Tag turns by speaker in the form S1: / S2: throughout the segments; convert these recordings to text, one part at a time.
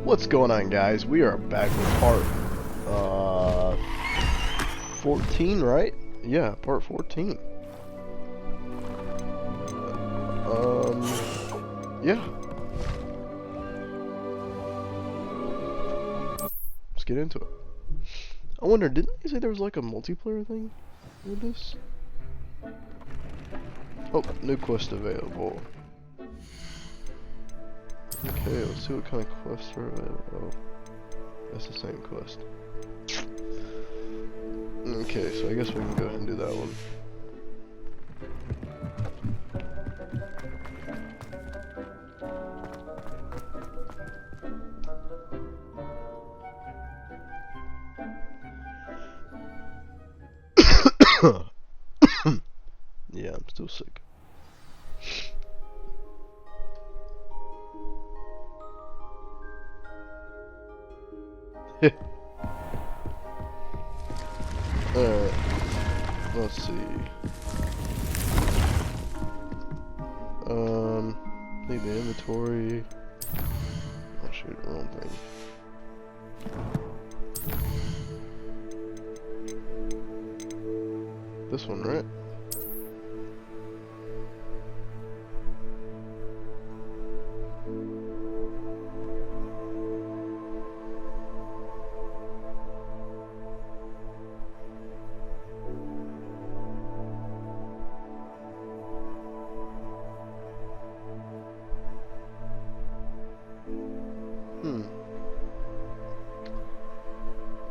S1: What's going on, guys? We are back with part 14, right? Yeah, part 14. Yeah. Let's get into it. I wonder, didn't they say there was like a multiplayer thing with this? Oh, new quest available. Okay, let's see what kind of quests are available. Oh, that's the same quest. Okay, so I guess we can go ahead and do that one. Yeah, I'm still sick. Alright, let's see. Need the inventory. Oh shoot, wrong thing. This one, right?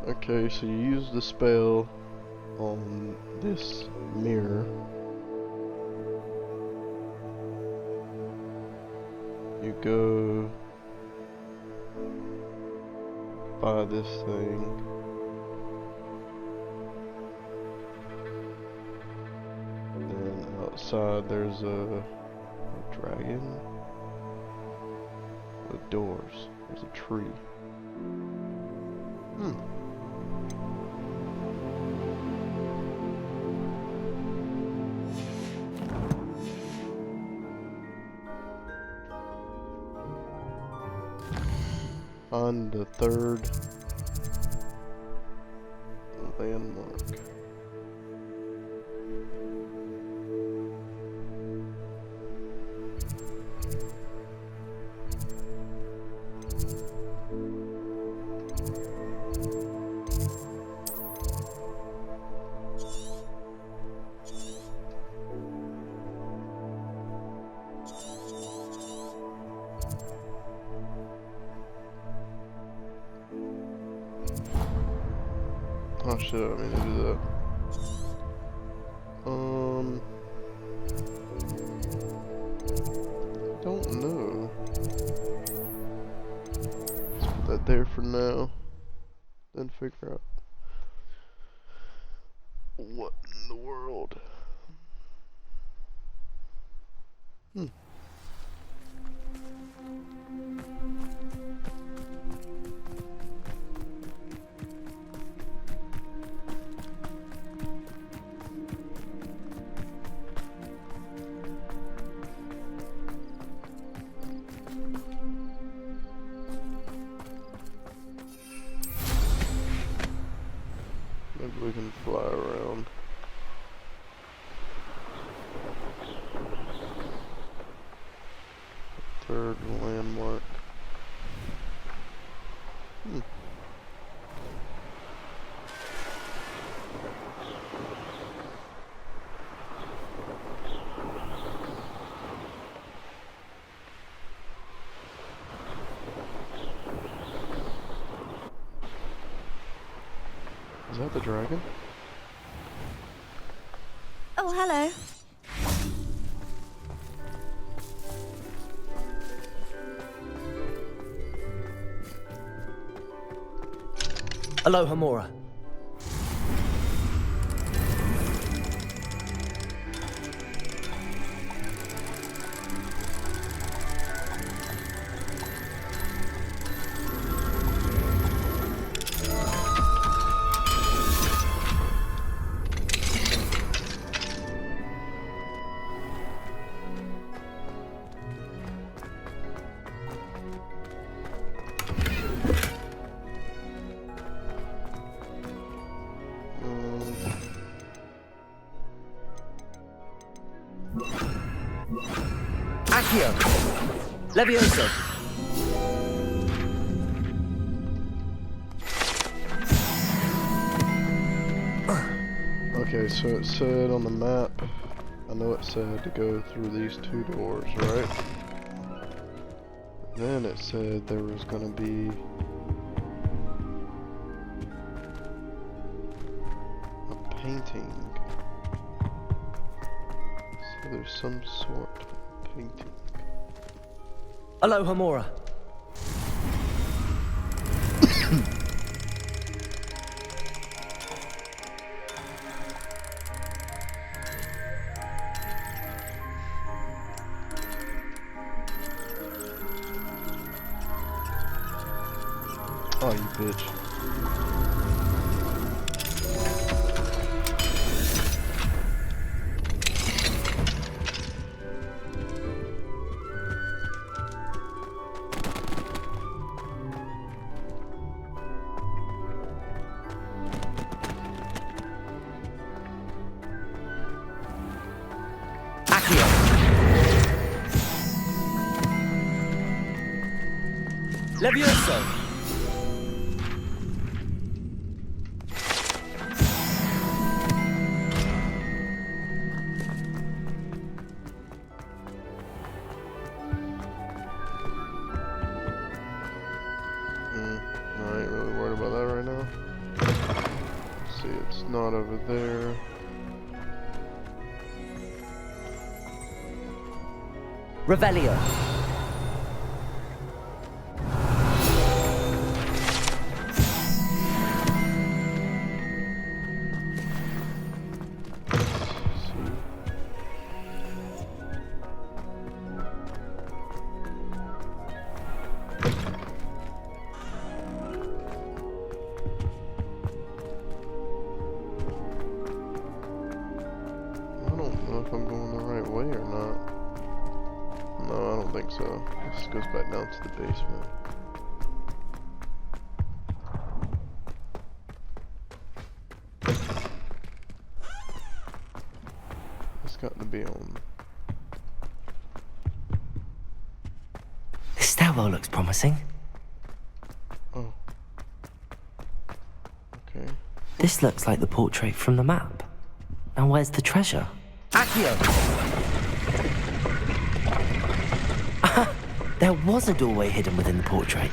S1: Okay, so you use the spell on this mirror. You go buy this thing. Then outside there's a dragon. The doors. There's a tree. Find the third landmark. Oh shit, I mean to do that. Don't know. Let's put that there for now. Then figure out what in the world. Maybe we can fly around. Third landmark. Is that the dragon?
S2: Oh, hello.
S3: Aloha Mora.
S2: Accio! Levioso!
S1: Okay, so it said on the map, I know it said to go through these 2 doors, right? Then it said there was gonna be a painting. So there's some sort of painting.
S2: Aloha Mora.
S1: Oh, you bitch.
S2: Accio! Levioso!
S1: I ain't really worried about that right now. Let's see, it's not over there.
S2: Revelio.
S1: I don't know if I'm going the right way or not. No, I don't think so. This goes back down to the basement. It's got to be on.
S2: This stairwell looks promising.
S1: Oh. Okay.
S2: This looks like the portrait from the map. Now where's the treasure? Accio! There was a doorway hidden within the portrait.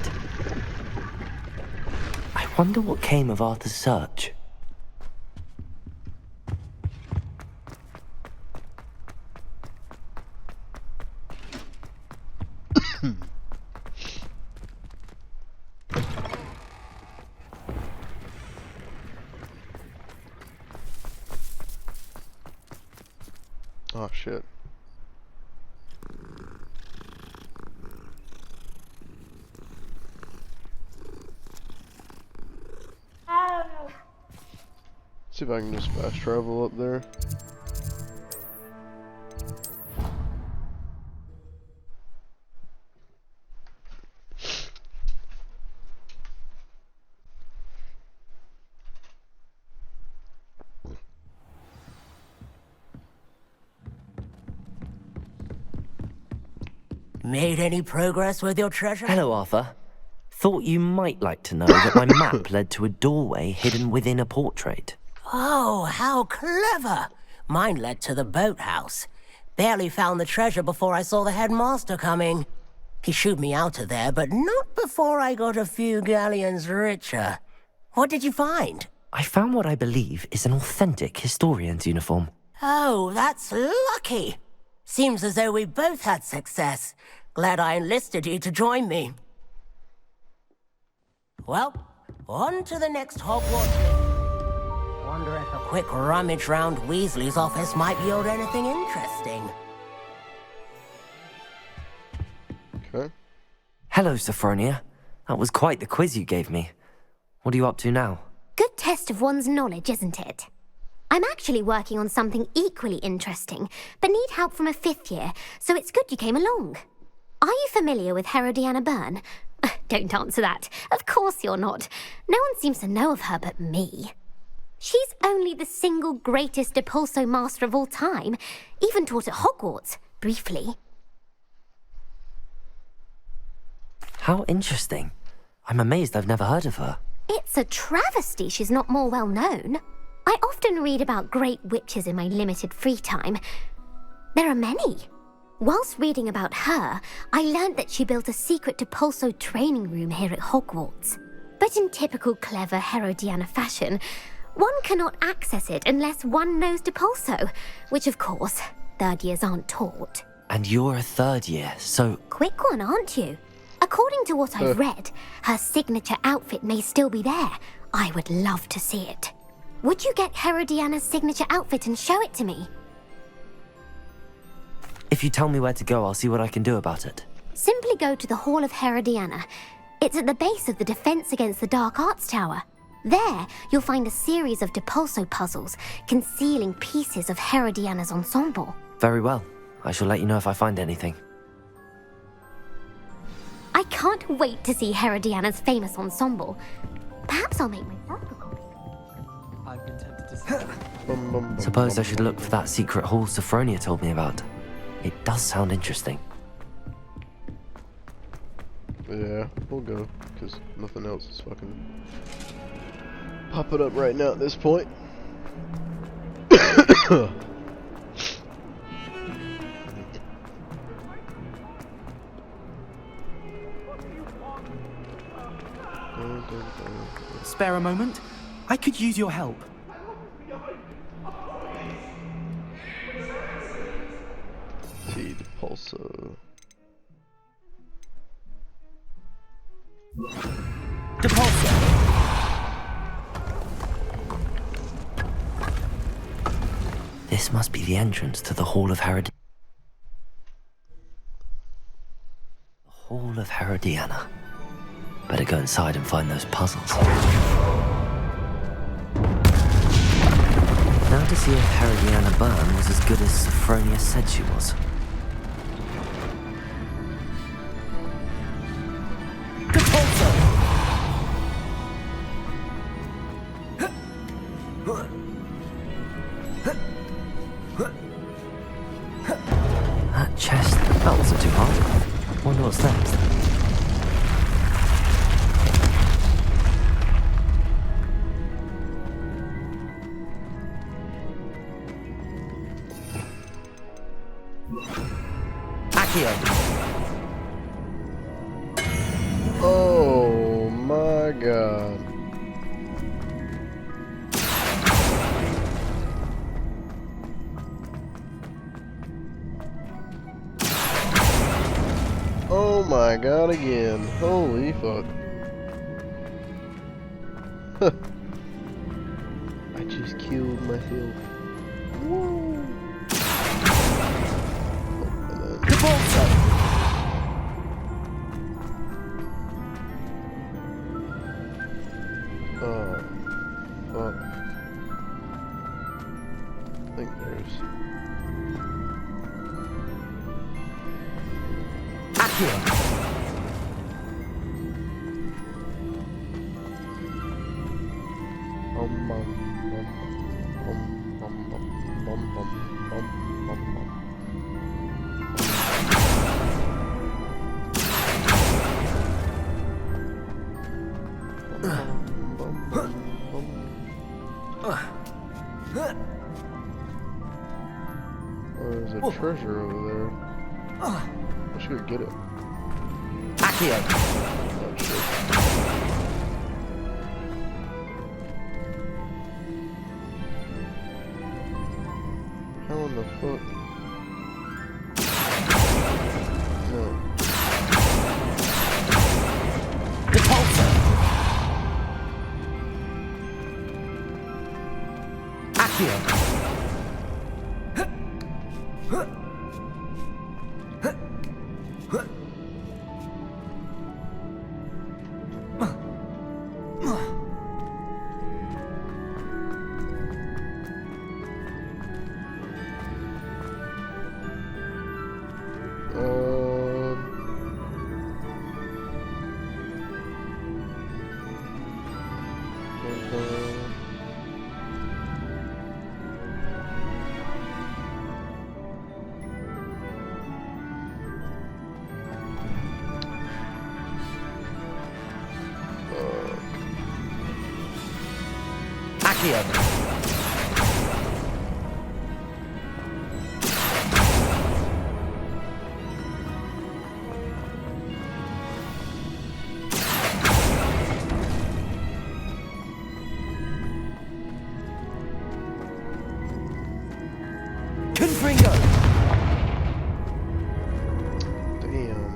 S2: I wonder what came of Arthur's search.
S1: Oh shit. See if I can just fast travel up there.
S3: Made any progress with your treasure?
S2: Hello, Arthur. Thought you might like to know that my map led to a doorway hidden within a portrait.
S3: Oh, how clever! Mine led to the boathouse. Barely found the treasure before I saw the headmaster coming. He shooed me out of there, but not before I got a few galleons richer. What did you find?
S2: I found what I believe is an authentic historian's uniform.
S3: Oh, that's lucky. Seems as though we both had success. Glad I enlisted you to join me. Well, on to the next Hogwarts. Wonder if a quick rummage round Weasley's office might yield anything interesting.
S1: Okay.
S2: Hello, Sophronia. That was quite the quiz you gave me. What are you up to now?
S4: Good test of one's knowledge, isn't it? I'm actually working on something equally interesting, but need help from a 5th year, so it's good you came along. Are you familiar with Herodiana Byrne? Don't answer that. Of course you're not. No one seems to know of her but me. She's only the single greatest Depulso master of all time, even taught at Hogwarts, briefly.
S2: How interesting. I'm amazed I've never heard of her.
S4: It's a travesty she's not more well known. I often read about great witches in my limited free time. There are many. Whilst reading about her, I learned that she built a secret Depulso training room here at Hogwarts. But in typical clever Herodiana fashion, one cannot access it unless one knows Depulso, which of course, third years aren't taught.
S2: And you're a third year, so...
S4: Quick one, aren't you? According to what I've read, her signature outfit may still be there. I would love to see it. Would you get Herodiana's signature outfit and show it to me?
S2: If you tell me where to go, I'll see what I can do about it.
S4: Simply go to the Hall of Herodiana. It's at the base of the Defense Against the Dark Arts Tower. There, you'll find a series of Depulso puzzles concealing pieces of Herodiana's ensemble.
S2: Very well. I shall let you know if I find anything.
S4: I can't wait to see Herodiana's famous ensemble. Perhaps I'll make myself a copy.
S5: I've been tempted to say.
S2: Suppose I should look for that secret hall Sophronia told me about. It does sound interesting.
S1: Yeah, we'll go, because nothing else is fucking popping up right now at this point.
S5: Spare a moment? I could use your help.
S1: See the Depulso.
S5: Depulso!
S2: This must be the entrance to the Hall of Herodiana. The Hall of Herodiana. Better go inside and find those puzzles. Now to see if Herodiana Byrne was as good as Sophronia said she was. That chest, that wasn't too hard. Wonder what's next.
S1: Oh my god. Oh my god again. Holy fuck. I just killed myself. Woo. Oh, fuck. I think there's... Oh, there's a treasure over there. I should get it. Oh, shit. How in the fuck? No.
S2: Accio. Confringo.
S1: Damn.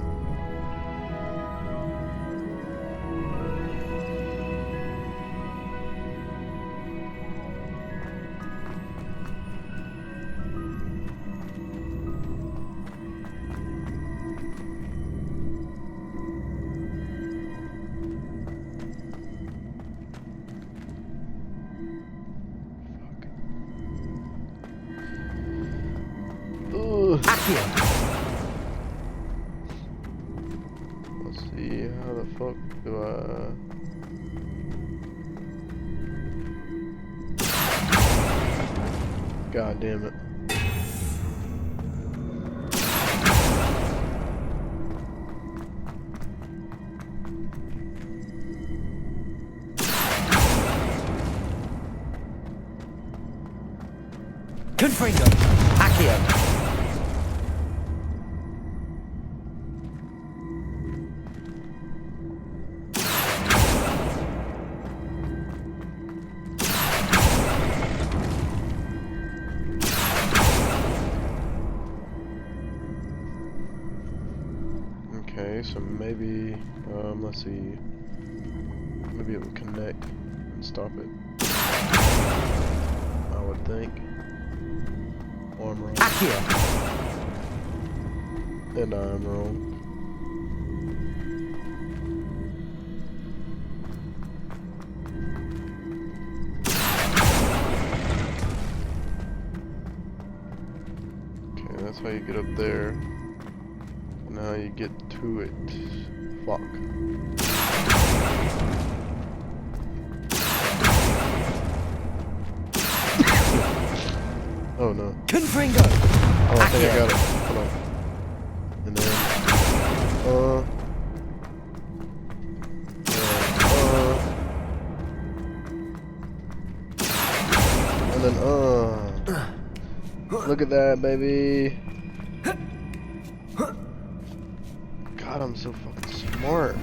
S1: Ugh.
S2: Accio.
S1: Let's see, how the fuck do I... God damn it.
S2: Confringo. Accio.
S1: Okay, so maybe, let's see. Maybe it will connect and stop it. I would think. Or I'm wrong.
S2: Accio.
S1: And I'm wrong. Okay, that's how you get up there. Now you get to it. Fuck. Oh no.
S2: Confringo.
S1: Oh, I think I got it. Hold on. And then, and then, look at that, baby. God, I'm so fucking smart.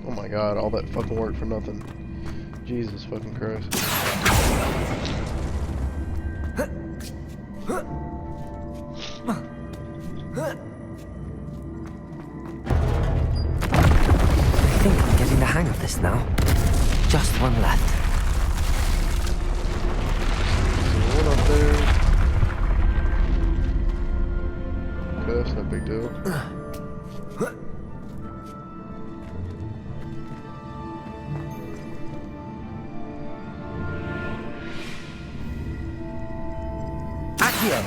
S1: Oh my god, all that fucking work for nothing. Jesus fucking Christ.
S2: I think I'm getting the hang of this now. Just one left.
S1: So one up there. Okay, that's no big deal.
S2: Accio.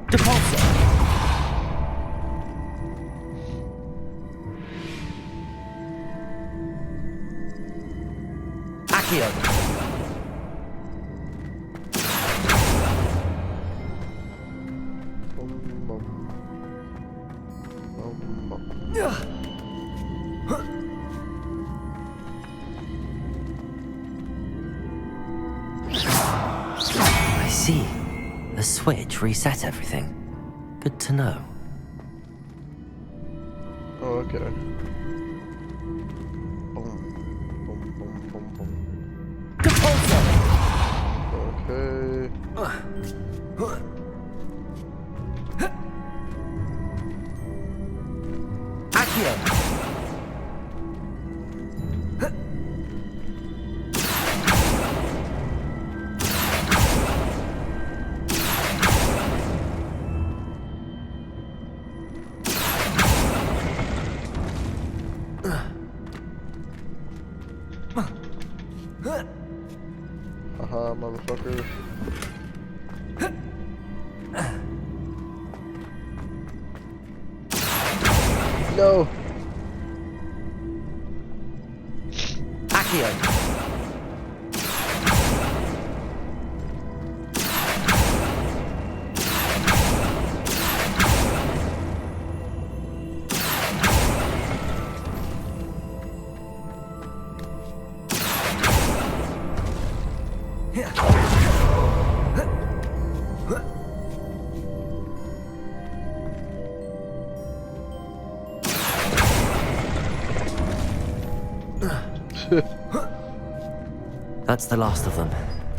S2: Depulso. Accio. I see. The switch reset everything. Good to know.
S1: Oh, okay. Boom. Boom, boom, boom, boom.
S2: Depulso.
S1: Okay.
S2: Accio.
S1: Haha, motherfucker. No!
S2: Accio. That's the last of them.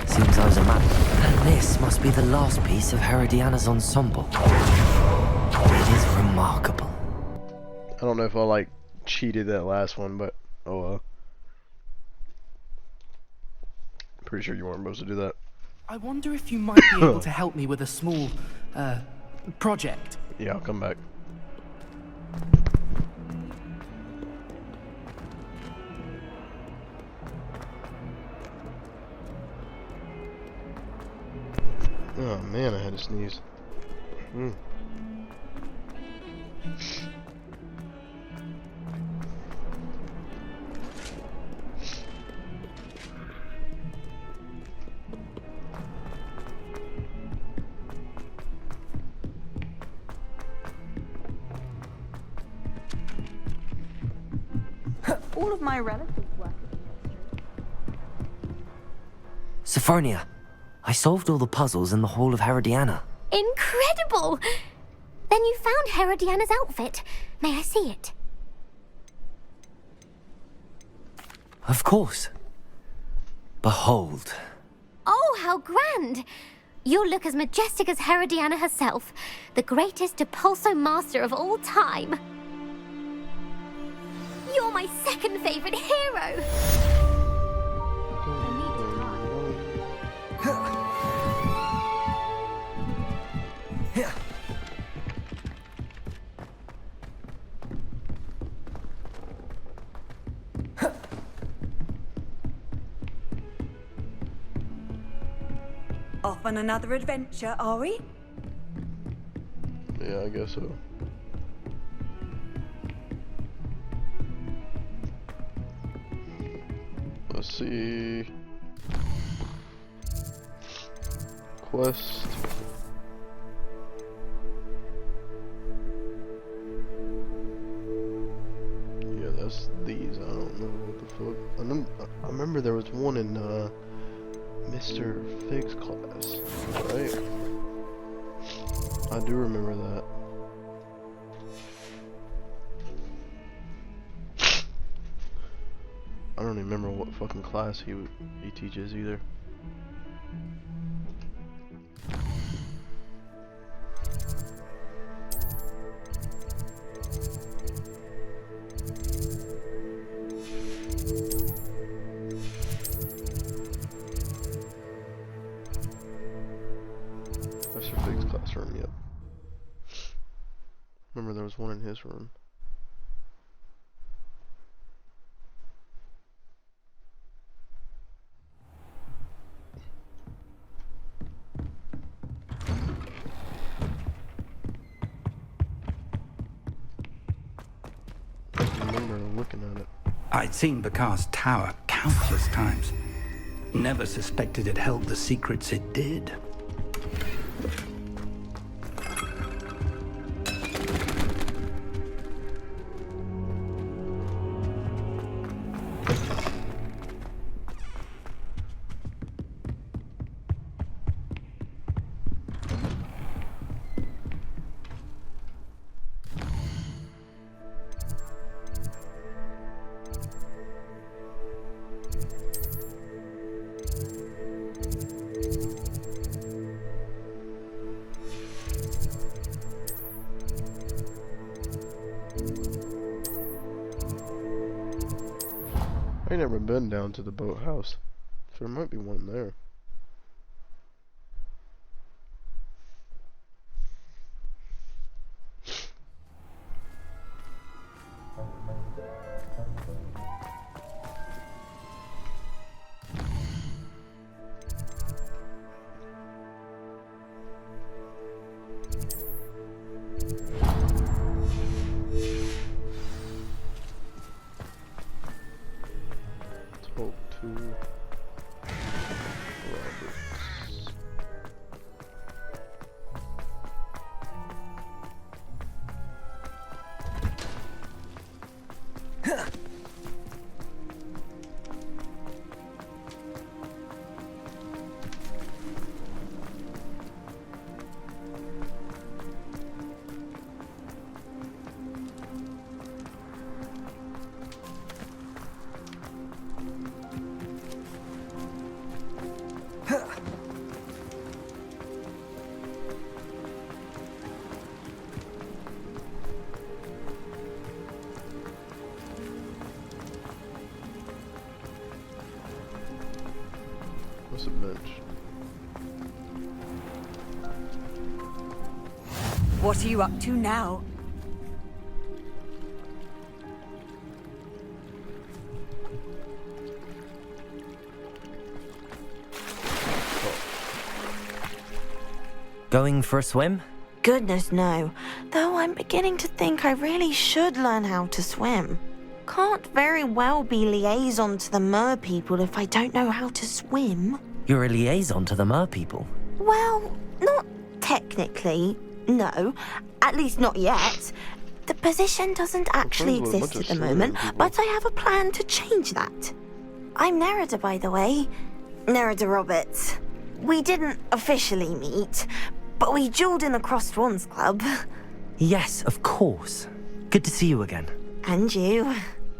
S2: Seems I was a map. And this must be the last piece of Herodiana's ensemble. It is remarkable.
S1: I don't know if I like cheated that last one, but oh well. Pretty sure you weren't supposed to do that.
S5: I wonder if you might be able to help me with a small, project.
S1: Yeah, I'll come back. Oh man, I had to sneeze.
S6: All of my relatives work in the industry.
S2: Sophronia, I solved all the puzzles in the Hall of Herodiana.
S4: Incredible! Then you found Herodiana's outfit. May I see it?
S2: Of course. Behold.
S4: Oh, how grand! You'll look as majestic as Herodiana herself, the greatest Depulso master of all time. You're my second favorite hero!
S6: Off on another adventure, are we?
S1: Yeah, I guess so. Let's see. Quest. Yeah, that's these. I don't know what the fuck. I remember there was one in Mr. Fig's class, right? I do remember that. I don't even remember what fucking class he teaches either. Mr. Fig's classroom, yep. Remember there was one in his room. Looking at it.
S7: I'd seen Bakar's tower countless times. Never suspected it held the secrets it did.
S1: I ain't never been down to the boathouse, so there might be one there. Talk to Roberts. That's a bench.
S6: What are you up to now?
S2: Going for a swim?
S8: Goodness, no. Though I'm beginning to think I really should learn how to swim. Can't very well be liaison to the mer people if I don't know how to swim.
S2: You're a liaison to the mer people.
S8: Well, not technically, no. At least not yet. The position doesn't actually
S1: friends with a
S8: exist
S1: bunch
S8: at
S1: of
S8: the moment,
S1: Slytherin people.
S8: but I have a plan to change that. I'm Nerida, by the way. Nerida Roberts. We didn't officially meet, but we dueled in the Crossed Swans Club.
S2: Yes, of course. Good to see you again.
S8: And you.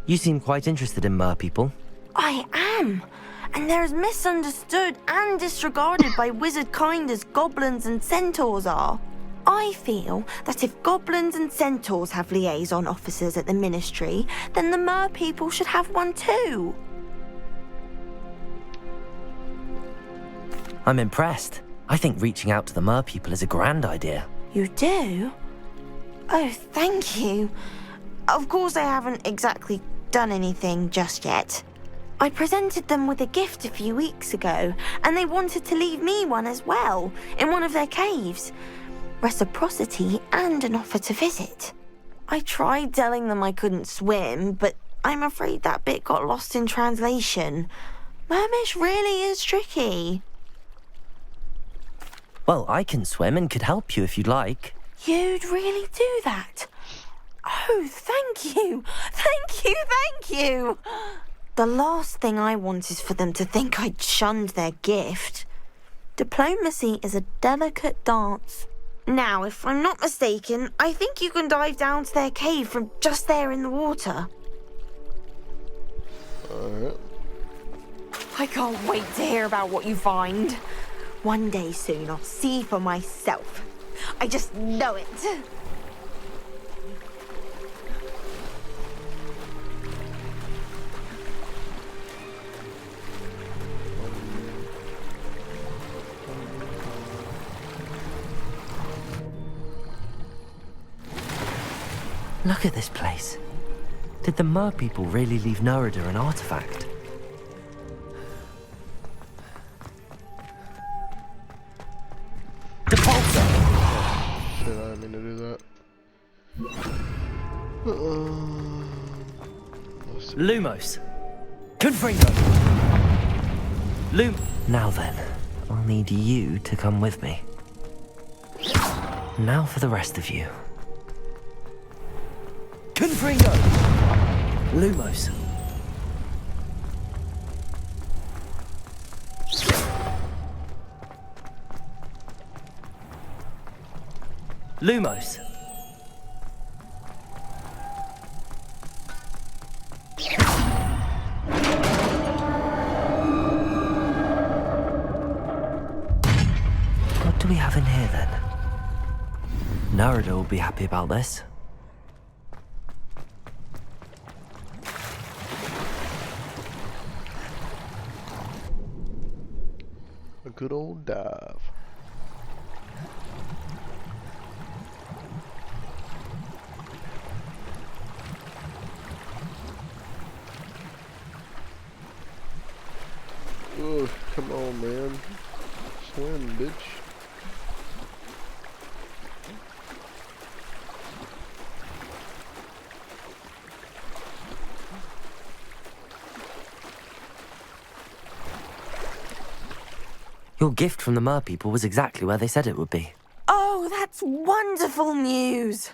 S2: You seem quite interested in mer people.
S8: I am. And they're as misunderstood and disregarded by wizard kind as goblins and centaurs are. I feel that if goblins and centaurs have liaison officers at the ministry, then the mer people should have one too.
S2: I'm impressed. I think reaching out to the mer people is a grand idea.
S8: You do? Oh, thank you. Of course I haven't exactly done anything just yet. I presented them with a gift a few weeks ago, and they wanted to leave me one as well, in one of their caves. Reciprocity and an offer to visit. I tried telling them I couldn't swim, but I'm afraid that bit got lost in translation. Mermish really is tricky.
S2: Well, I can swim and could help you if you'd like.
S8: You'd really do that? Oh, thank you! Thank you, thank you! The last thing I want is for them to think I'd shunned their gift. Diplomacy is a delicate dance. Now, if I'm not mistaken, I think you can dive down to their cave from just there in the water.
S1: Alright.
S8: I can't wait to hear about what you find. One day soon, I'll see for myself. I just know it.
S2: Look at this place. Did the mer people really leave Nerida an artifact? Depulsor!
S1: Shit, I didn't mean to do that. Let's see.
S2: Lumos. Confringo. Now then, I'll need you to come with me. Now for the rest of you. Confringo. Lumos. Lumos. What do we have in here then? Nerida will be happy about this.
S1: A good old dive. Ugh, come on, man. Swim, bitch.
S2: Your gift from the mer people was exactly where they said it would be.
S8: Oh, that's wonderful news.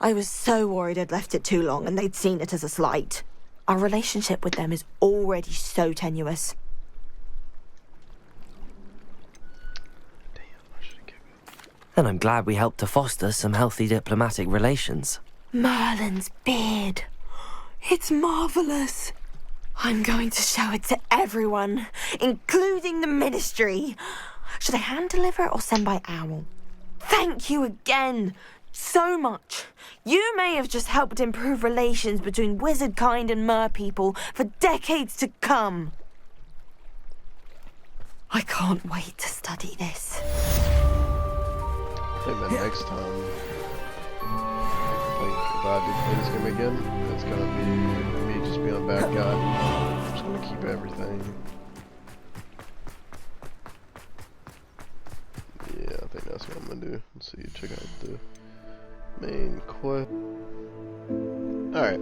S8: I was so worried I'd left it too long and they'd seen it as a slight. Our relationship with them is already so tenuous.
S1: Damn, I should have given it.
S2: Then I'm glad we helped to foster some healthy diplomatic relations.
S8: Merlin's beard. It's marvelous. I'm going to show it to everyone, including the ministry. Should I hand deliver it or send by owl? Thank you again so much. You may have just helped improve relations between wizard kind and mer people for decades to come. I can't wait to study this.
S1: I think that next time, like, if I do play this game again, it's gonna be me just being a bad guy. I'm just gonna keep everything. Yeah, I think that's what I'm gonna do. Let's see, check out the main quest. Alright.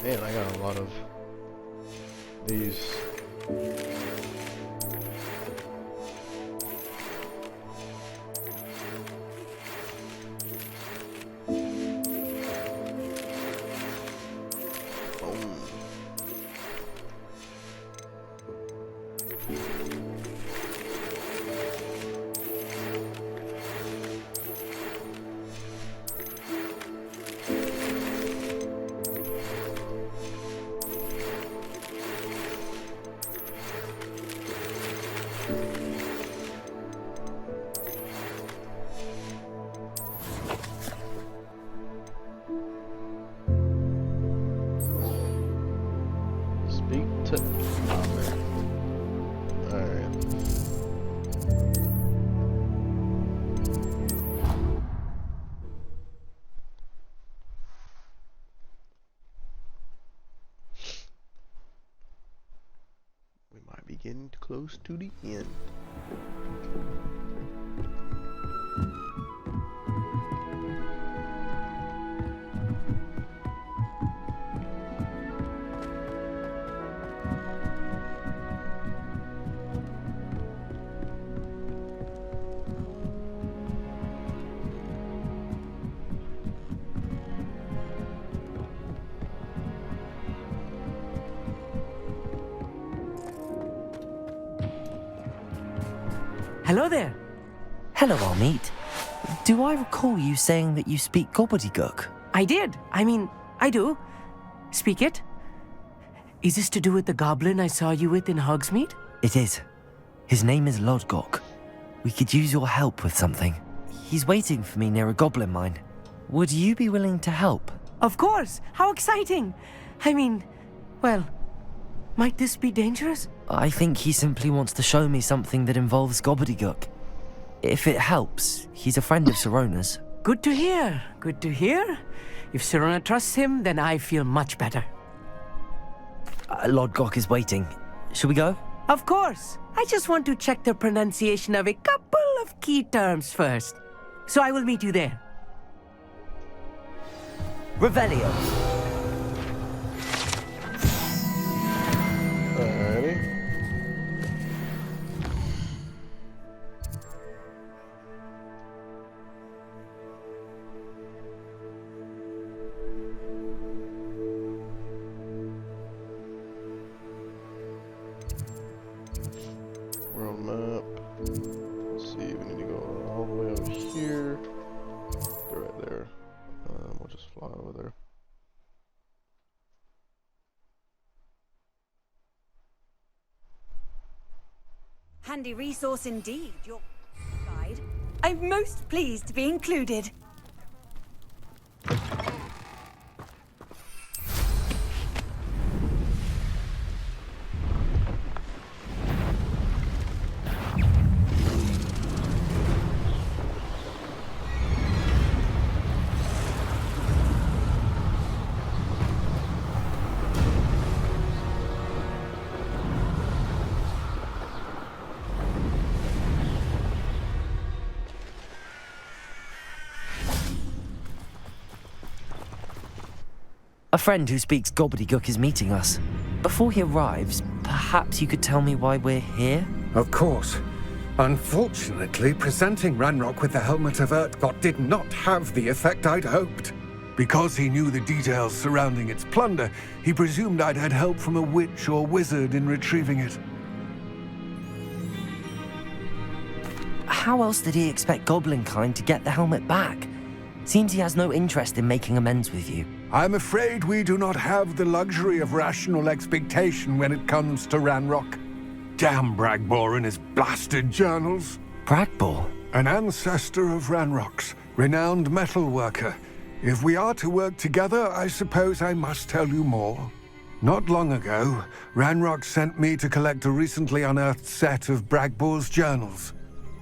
S1: Man, I got a lot of these. Getting close to the end.
S5: Hello there.
S2: Hello, Almeet. Do I recall you saying that you speak gobbledygook?
S5: I did. I mean, I do. Speak it. Is this to do with the goblin I saw you with in Hogsmeade?
S2: It is. His name is Lodgok. We could use your help with something. He's waiting for me near a goblin mine. Would you be willing to help?
S5: Of course. How exciting. I mean, well, might this be dangerous?
S2: I think he simply wants to show me something that involves gobbledygook. If it helps, he's a friend of Sirona's.
S5: Good to hear. Good to hear. If Sirona trusts him, then I feel much better.
S2: Lodgok is waiting. Shall we go?
S5: Of course. I just want to check the pronunciation of a couple of key terms first. So I will meet you there.
S2: Revelio.
S1: Alrighty. World map. Let's see, we need to go all the way over here. Go right there. We'll just fly over there.
S6: Handy resource indeed, your guide. I'm most pleased to be included.
S2: A friend who speaks gobbledygook is meeting us. Before he arrives, perhaps you could tell me why we're here?
S9: Of course. Unfortunately, presenting Ranrock with the Helmet of Urtkot did not have the effect I'd hoped. Because he knew the details surrounding its plunder, he presumed I'd had help from a witch or wizard in retrieving it.
S2: How else did he expect Goblinkind to get the helmet back? Seems he has no interest in making amends with you.
S9: I'm afraid we do not have the luxury of rational expectation when it comes to Ranrock. Damn Bragbor and his blasted journals.
S2: Bragbor?
S9: An ancestor of Ranrock's, renowned metal worker. If we are to work together, I suppose I must tell you more. Not long ago, Ranrock sent me to collect a recently unearthed set of Bragbor's journals.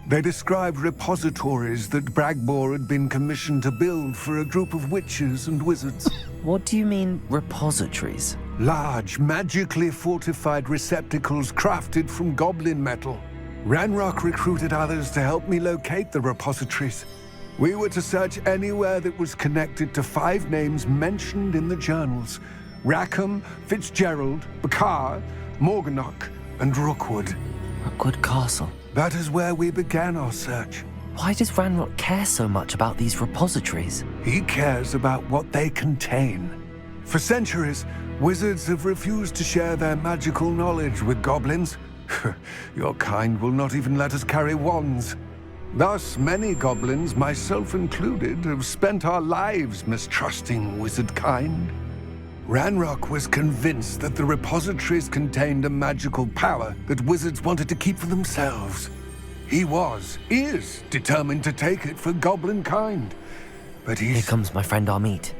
S9: They described repositories that Bragbor had been commissioned to build for a group of witches and wizards.
S2: What do you mean, repositories?
S9: Large, magically fortified receptacles crafted from goblin metal. Ranrock recruited others to help me locate the repositories. We were to search anywhere that was connected to 5 names mentioned in the journals: Rackham, Fitzgerald, Bakar, Morganach, and Rookwood.
S2: Rookwood Castle.
S9: That is where we began our search.
S2: Why does Ranrock care so much about these repositories?
S9: He cares about what they contain. For centuries, wizards have refused to share their magical knowledge with goblins. Your kind will not even let us carry wands. Thus, many goblins, myself included, have spent our lives mistrusting wizard kind. Ranrock was convinced that the repositories contained a magical power that wizards wanted to keep for themselves. He is determined to take it for goblin kind. But
S2: Here comes my friend Amit.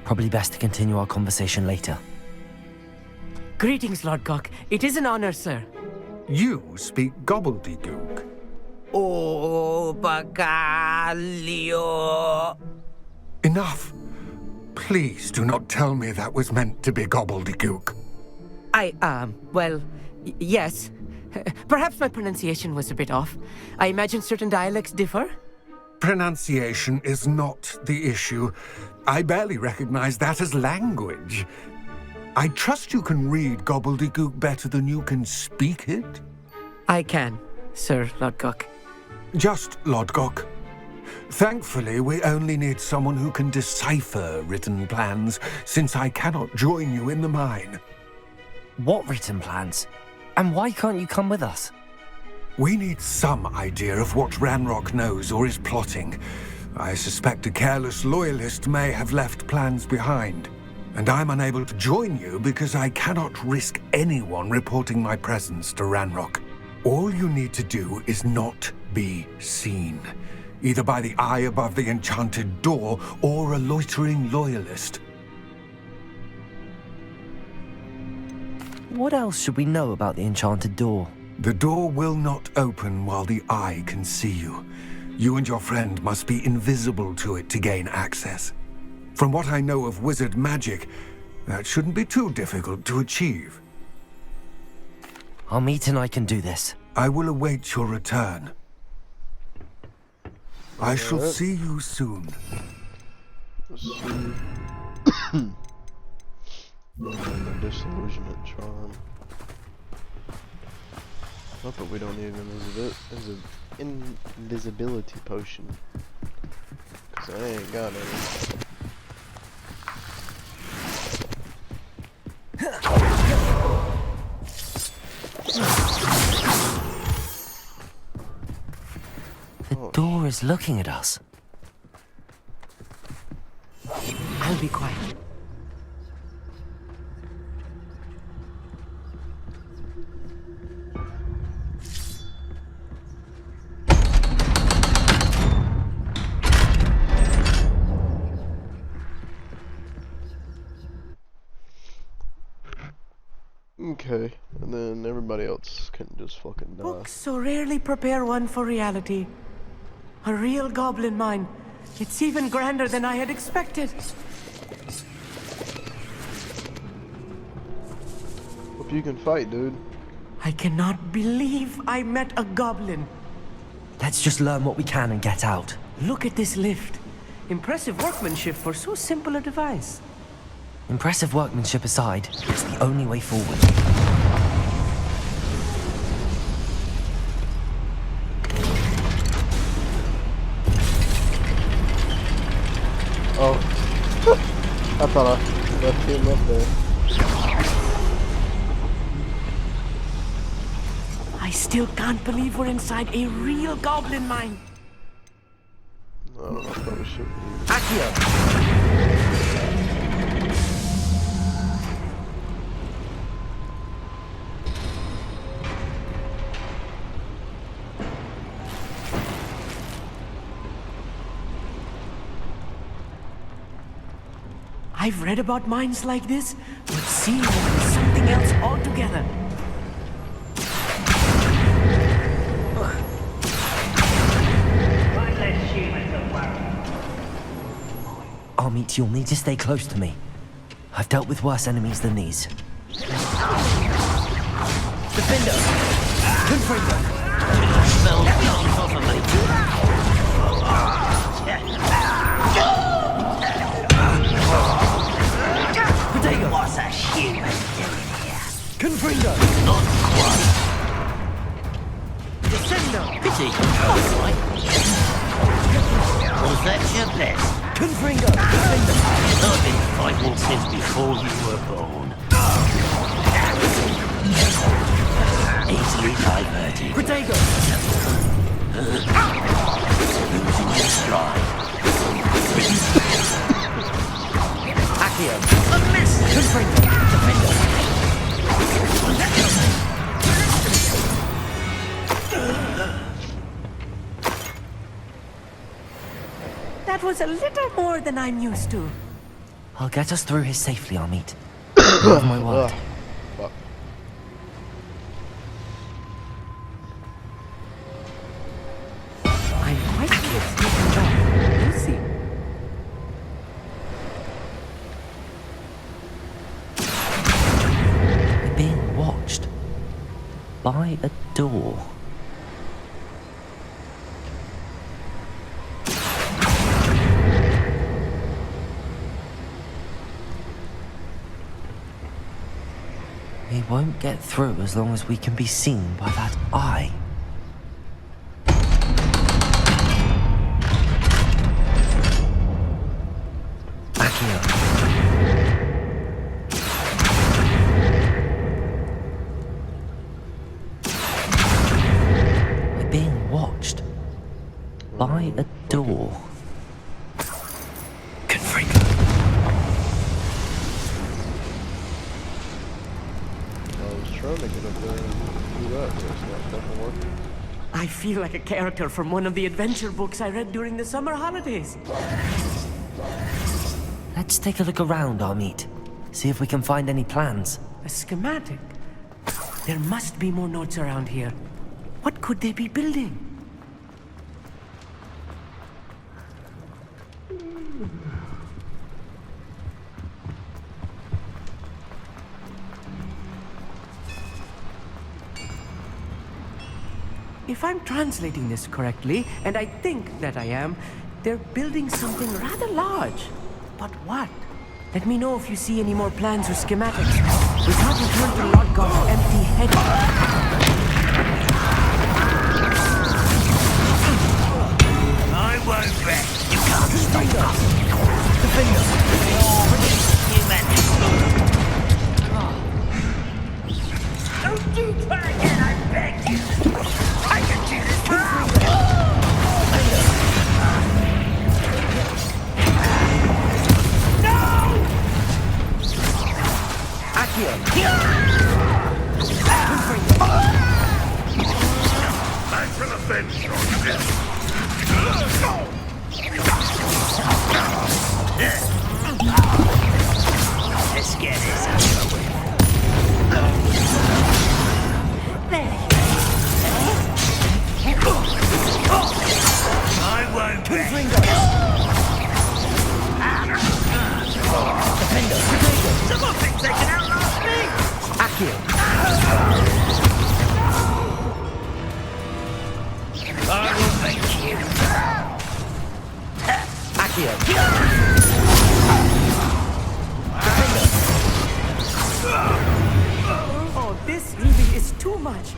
S2: Probably best to continue our conversation later.
S5: Greetings, Lord Cock. It is an honor, sir.
S9: You speak gobbledygook.
S5: Oh, Bagalio.
S9: Enough. Please do not tell me that was meant to be gobbledygook.
S5: Well, yes. Perhaps my pronunciation was a bit off. I imagine certain dialects differ.
S9: Pronunciation is not the issue. I barely recognize that as language. I trust you can read gobbledygook better than you can speak it?
S5: I can, Sir Lodgok.
S9: Just Lodgok. Thankfully, we only need someone who can decipher written plans, since I cannot join you in the mine.
S2: What written plans? And why can't you come with us?
S9: We need some idea of what Ranrock knows or is plotting. I suspect a careless loyalist may have left plans behind. And I'm unable to join you because I cannot risk anyone reporting my presence to Ranrock. All you need to do is not be seen, either by the eye above the enchanted door or a loitering loyalist.
S2: What else should we know about the enchanted door?
S9: The door will not open while the eye can see you. You and your friend must be invisible to it to gain access. From what I know of wizard magic, that shouldn't be too difficult to achieve.
S2: Amit and I can do this.
S9: I will await your return. I shall see you soon.
S1: Let's see. The disillusionment charm. Not that we don't need an invisibility potion. Cause I ain't got any.
S2: The door is looking at us.
S5: I'll be quiet.
S1: Okay, and then everybody else can just fucking die.
S5: Books so rarely prepare one for reality. A real goblin mine. It's even grander than I had expected.
S1: Hope you can fight, dude.
S5: I cannot believe I met a goblin.
S2: Let's just learn what we can and get out.
S5: Look at this lift. Impressive workmanship for so simple a device.
S2: Impressive workmanship aside, it's the only way forward.
S1: Oh. I thought I left him up there.
S5: I still can't believe we're inside a real goblin mine.
S1: I don't know if I was shooting.
S2: Accio!
S5: I've read about mines like this, but seeing it as something else altogether.
S2: Amit, you'll need to stay close to me. I've dealt with worse enemies than these.
S5: Defender! Confringo!
S2: Smells beyond top of me.
S5: Protego!
S2: What's a human doing here?
S5: Confringo!
S2: Not quite.
S5: Descendo!
S2: Pity. That's right. Was that your best?
S5: Confringo! Defender!
S2: I've been fighting since before you were born. Easily diverted.
S5: Protego!
S2: Losing your stride.
S5: Accio!
S2: A miss!
S5: Confringo! Defender! That was a little more than I'm used to.
S2: I'll get us through here safely, Amit. Have my word.
S1: Fuck.
S5: I'm quite close to the door. You'll see.
S2: We're being watched. By a door. We won't get through as long as we can be seen by that eye. Accio. We're being watched. By a door. Confringo.
S1: I was trying to get up there and do that, but it's not fucking working.
S5: I feel like a character from one of the adventure books I read during the summer holidays.
S2: Let's take a look around, Amit. See if we can find any plans.
S5: A schematic. There must be more notes around here. What could they be building? If I'm translating this correctly, and I think that I am, they're building something rather large. But what? Let me know if you see any more plans or schematics. We can't return to Lodgov empty-headed.
S2: I won't rest. You can't stop us.
S5: Defender!
S2: Don't do that again, I beg you. I can do this.
S5: Accio!
S9: Back to the bench,
S2: Let's get this over with. I won't Some more things they can outlast me!
S5: Accio!
S2: I will make you.
S5: Accio! Oh, this really is too much.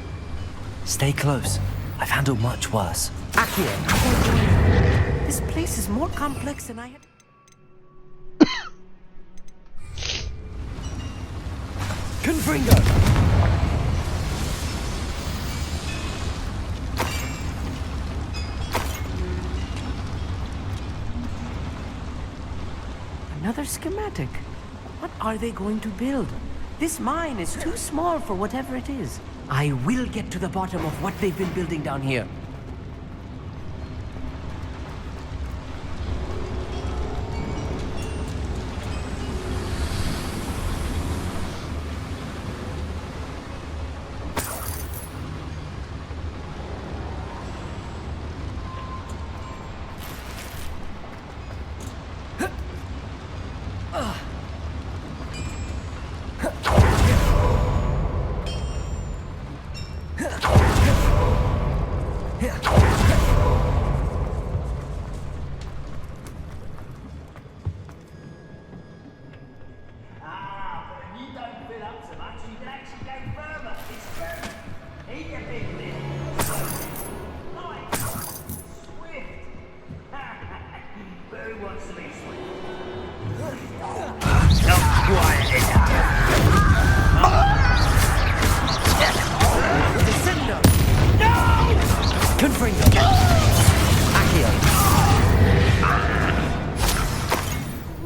S2: Stay close. I've handled much worse.
S5: Accio! This place is more complex than I had... Confringo! Another schematic. What are they going to build? This mine is too small for whatever it is. I will get to the bottom of what they've been building down here.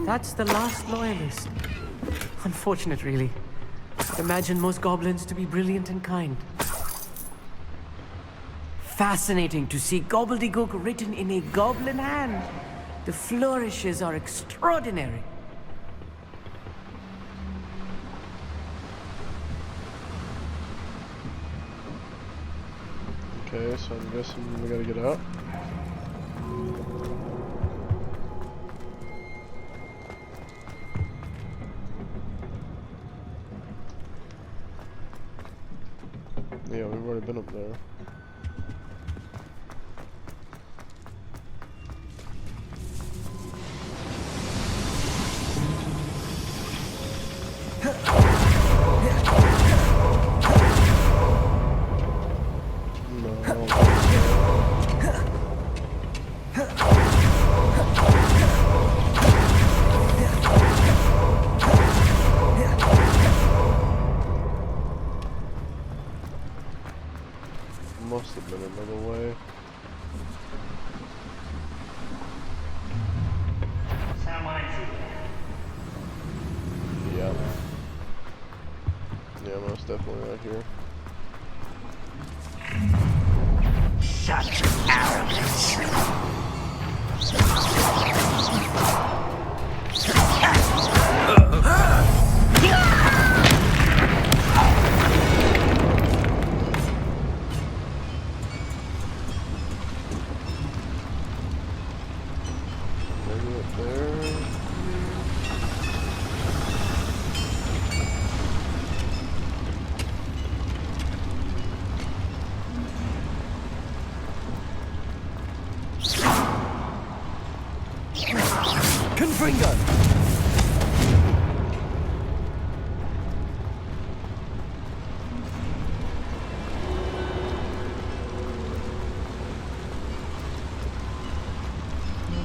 S5: That's the last loyalist. Unfortunate, really. Imagine most goblins to be brilliant and kind. Fascinating to see gobbledygook written in a goblin hand. The flourishes are extraordinary.
S1: Okay, so I'm guessing we gotta get out. Yeah, we've already been up there. Must have been another way. Yeah. Yeah, most definitely right here.
S10: Such arrogance.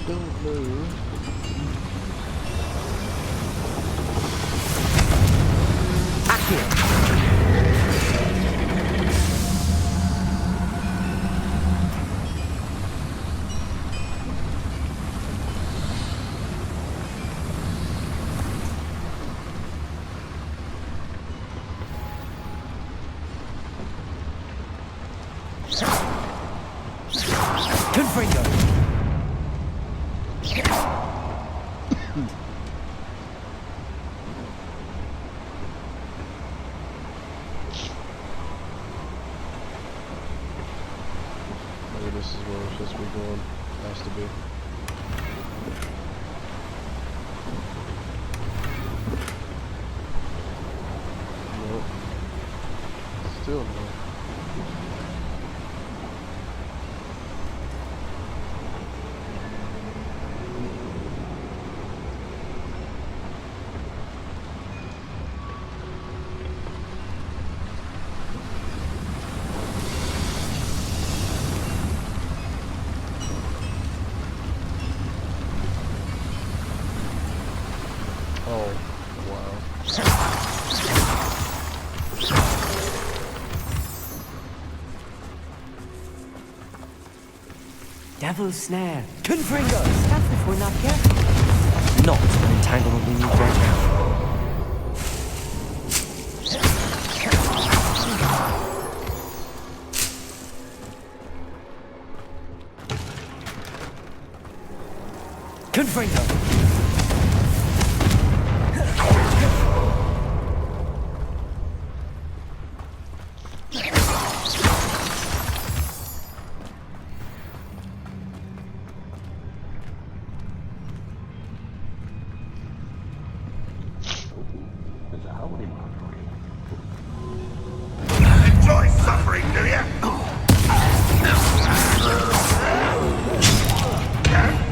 S1: Don't move. Maybe this is where we're supposed to be going. Has to be. Nope. Still no. Oh, wow.
S5: Devil's snare. Confringo! That's if we're not careful.
S2: Not an entanglement we need right now.
S5: Confringo!
S10: Enjoy suffering, do you?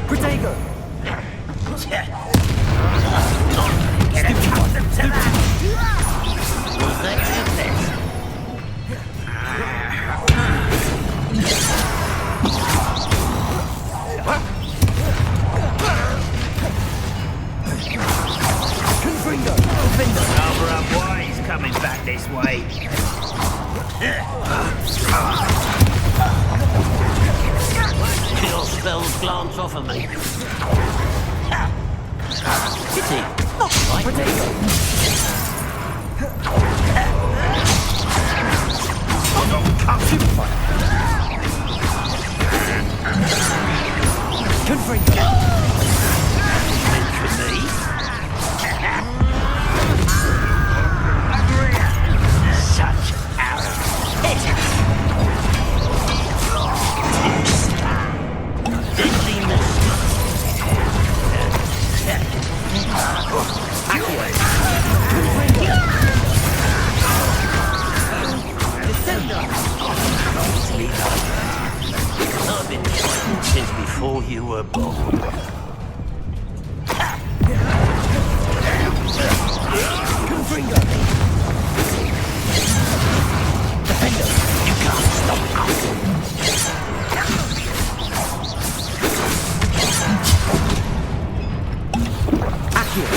S5: Protego!
S10: Get accustomed to that! Cover up why he's coming back this way.
S3: Your spells glance off of me. Pity. Not quite.
S10: Such arrogance.
S3: I've been fighting since before you were born. Defender, you can't stop us. Accio.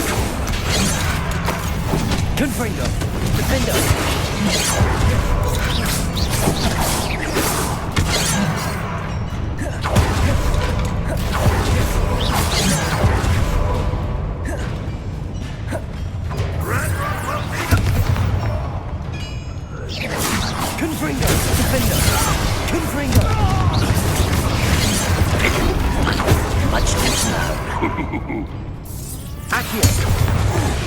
S3: Confringo. Defender. Confringo! Defender! Confringo! Much too slow.
S5: Accio!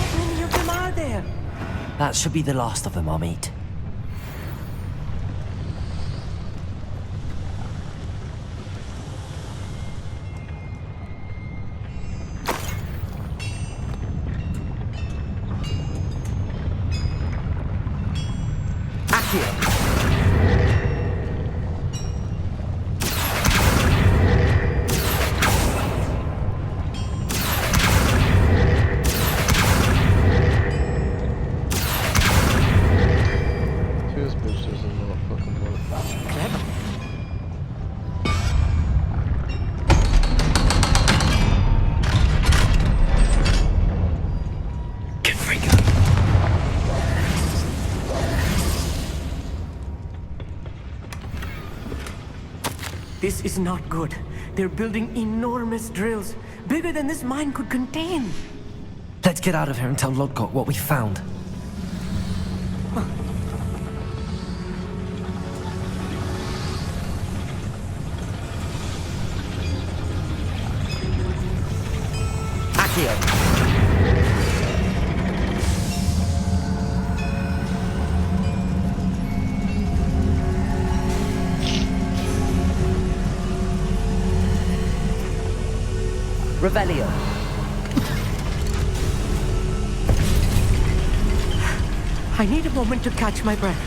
S5: How many of them are there?
S2: That should be the last of them, Amit.
S1: This bitch doesn't know what fucking work.
S5: This is not good. They're building enormous drills, bigger than this mine could contain.
S2: Let's get out of here and tell Lodgok what we found.
S5: Accio! Revelio. I need a moment to catch my breath.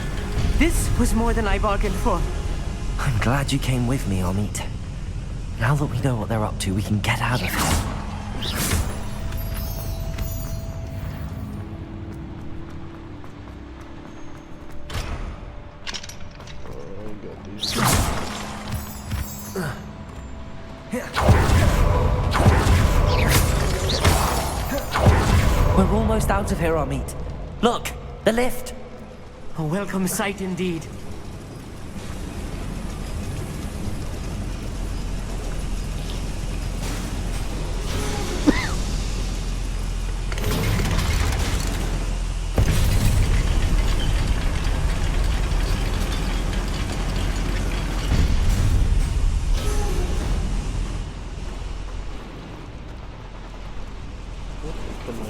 S5: This was more than I bargained for.
S2: I'm glad you came with me, Amit. Now that we know what they're up to, we can get out of here.
S1: I got these.
S2: We're almost out of here, Amit. Look, the lift.
S5: A welcome sight indeed.
S1: Come on.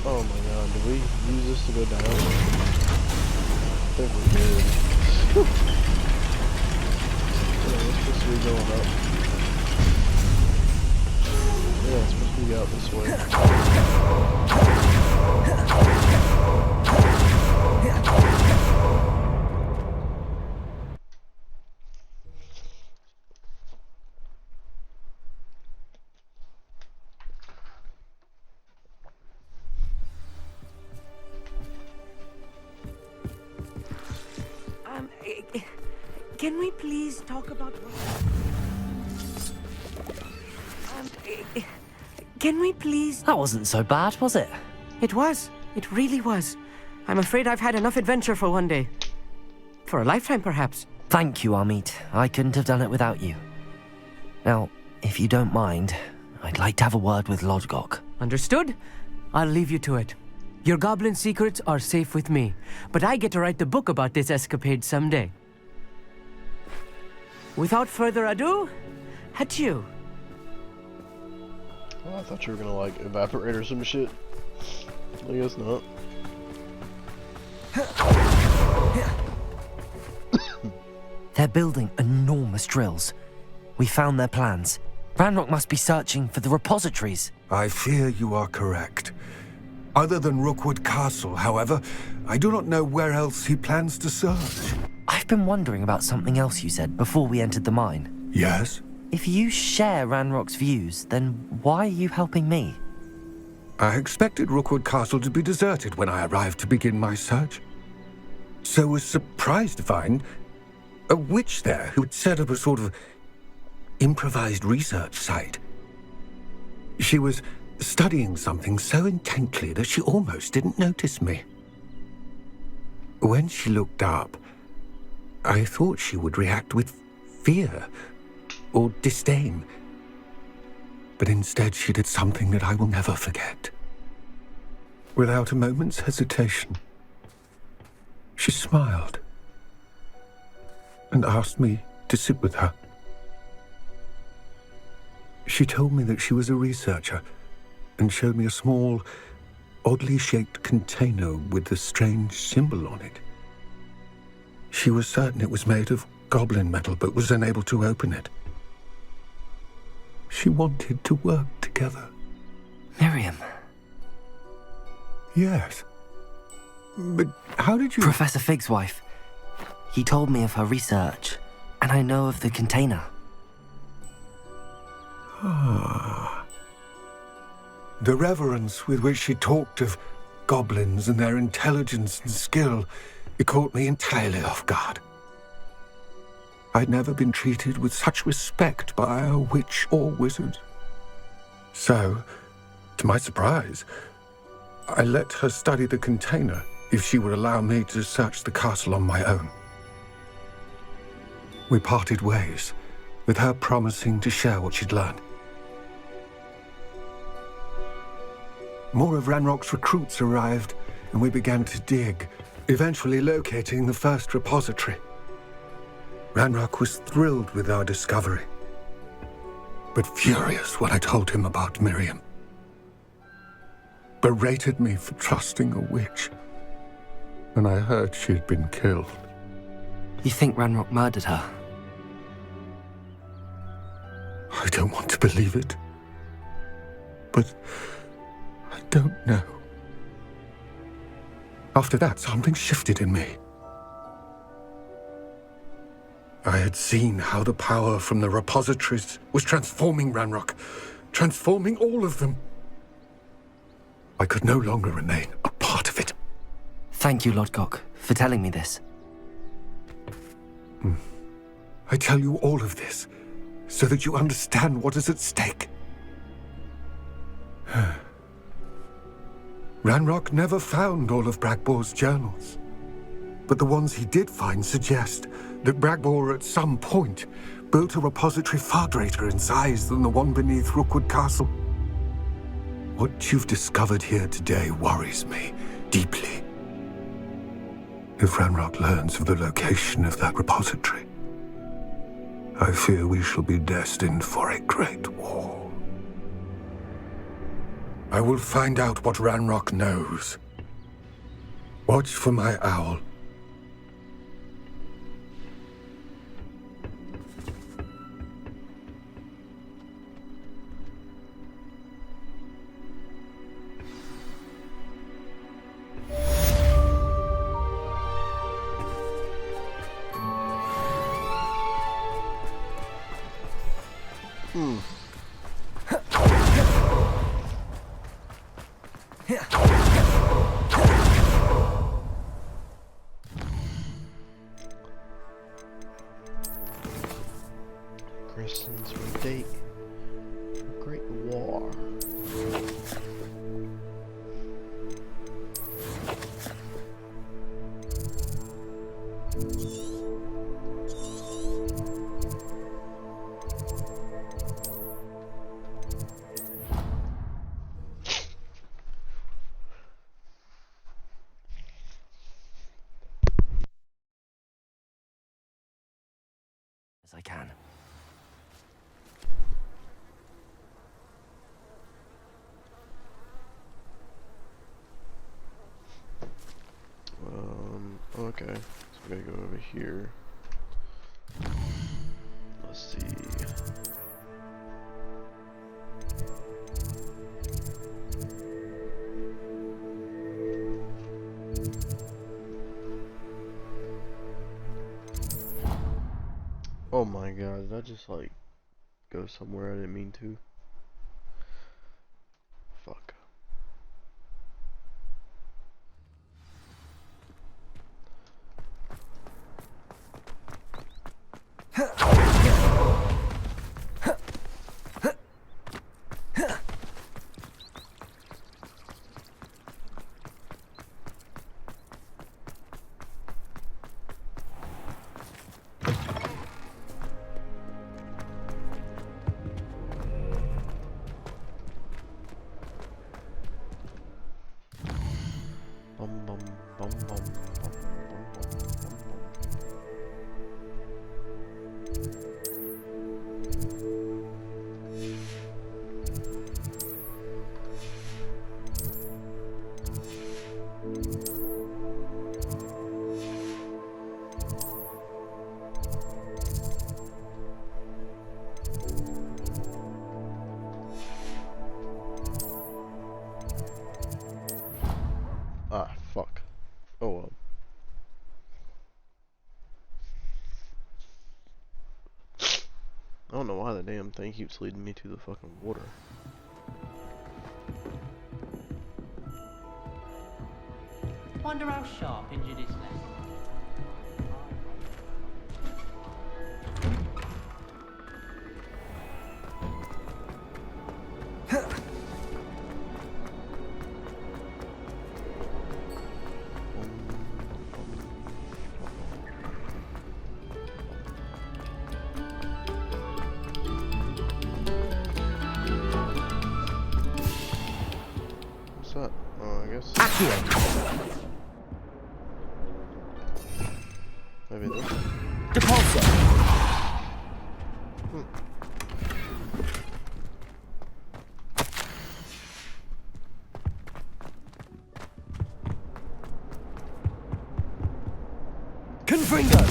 S1: Oh my god, did we use this to go down? I think we did. Yeah, it's supposed to be going up. Yeah, it's supposed to be out this way.
S5: Can we please talk about... Can we please...
S2: That wasn't so bad, was it?
S5: It was. It really was. I'm afraid I've had enough adventure for one day. For a lifetime, perhaps.
S2: Thank you, Amit. I couldn't have done it without you. Now, if you don't mind, I'd like to have a word with Lodgok.
S5: Understood? I'll leave you to it. Your goblin secrets are safe with me, but I get to write the book about this escapade someday. Without further ado, adieu.
S1: Oh, I thought you were gonna like evaporate or some shit. I guess not.
S2: They're building enormous drills. We found their plans. Ranrock must be searching for the repositories.
S9: I fear you are correct. Other than Rookwood Castle, however, I do not know where else he plans to search.
S2: I've been wondering about something else you said before we entered the mine.
S9: Yes?
S2: If you share Ranrock's views, then why are you helping me?
S9: I expected Rookwood Castle to be deserted when I arrived to begin my search. So was surprised to find a witch there who had set up a sort of improvised research site. She was studying something so intently that she almost didn't notice me. When she looked up, I thought she would react with fear or disdain. But instead she did something that I will never forget. Without a moment's hesitation, she smiled and asked me to sit with her. She told me that she was a researcher and showed me a small, oddly shaped container with a strange symbol on it. She was certain it was made of goblin metal, but was unable to open it. She wanted to work together.
S2: Miriam.
S9: Yes. But how did you...
S2: Professor Fig's wife. He told me of her research, and I know of the container.
S9: Ah. The reverence with which she talked of goblins and their intelligence and skill, it caught me entirely off guard. I'd never been treated with such respect by a witch or wizard. So, to my surprise, I let her study the container if she would allow me to search the castle on my own. We parted ways, with her promising to share what she'd learned. More of Ranrock's recruits arrived, and we began to dig, eventually locating the first repository. Ranrock was thrilled with our discovery, but furious when I told him about Miriam. Berated me for trusting a witch, and I heard she'd been killed.
S2: You think Ranrock murdered her?
S9: I don't want to believe it, but I don't know. After that, something shifted in me. I had seen how the power from the repositories was transforming Ranrock, transforming all of them. I could no longer remain a part of it.
S2: Thank you, Lodgok, for telling me this.
S9: I tell you all of this so that you understand what is at stake. Ranrock never found all of Bragbor's journals, but the ones he did find suggest that Bragbor at some point built a repository far greater in size than the one beneath Rookwood Castle. What you've discovered here today worries me deeply. If Ranrock learns of the location of that repository, I fear we shall be destined for a great war. I will find out what Ranrock knows. Watch for my owl.
S1: Christians retake a great war.
S2: As I can.
S1: Okay, so we gotta go over here. Let's see. Oh my god, did I just like go somewhere I didn't mean to? Fuck. Bum bum bum bum bum bum bum bum. Ah, fuck. Oh well. I don't know why the damn thing keeps leading me to the fucking water.
S5: Wonder how sharp injured his leg.
S1: What's that? Oh, I guess.
S2: Accio!
S1: Maybe this.
S2: Depulso! Confringo!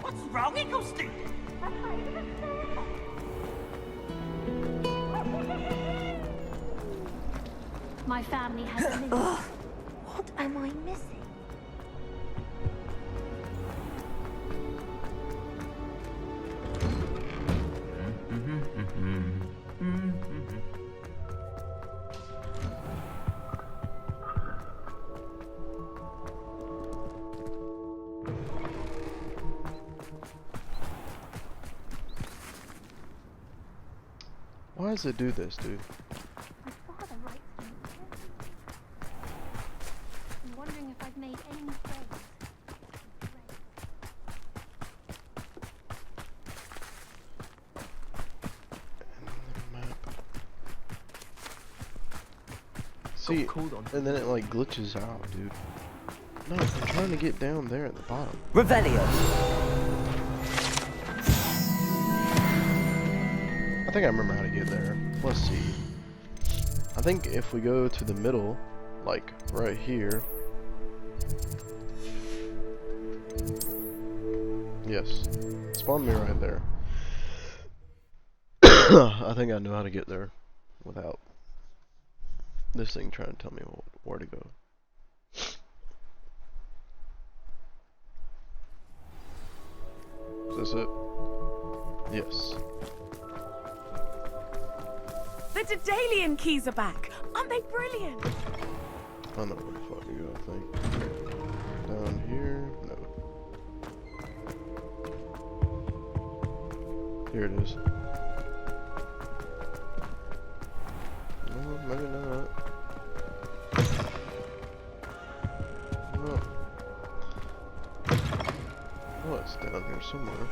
S10: What's wrong, Eaglestick?
S4: My family has a limit.
S8: What am I missing?
S1: Why does it do this, dude?
S4: My father writes me. I'm wondering if I've made any mistakes.
S1: See, and then it like glitches out, dude. No, I'm trying to get down there at the bottom.
S2: Revelio!
S1: I think I remember how to get there. Let's see. I think if we go to the middle like right here. Yes, spawn me right there. I think I know how to get there without this thing trying to tell me where to go. Is this it? Yes.
S6: The Daedalian keys are back. Aren't they brilliant?
S1: I know where the fuck to go, I think. Down here? No. Here it is. No, maybe not. Oh. Oh, it's down here somewhere.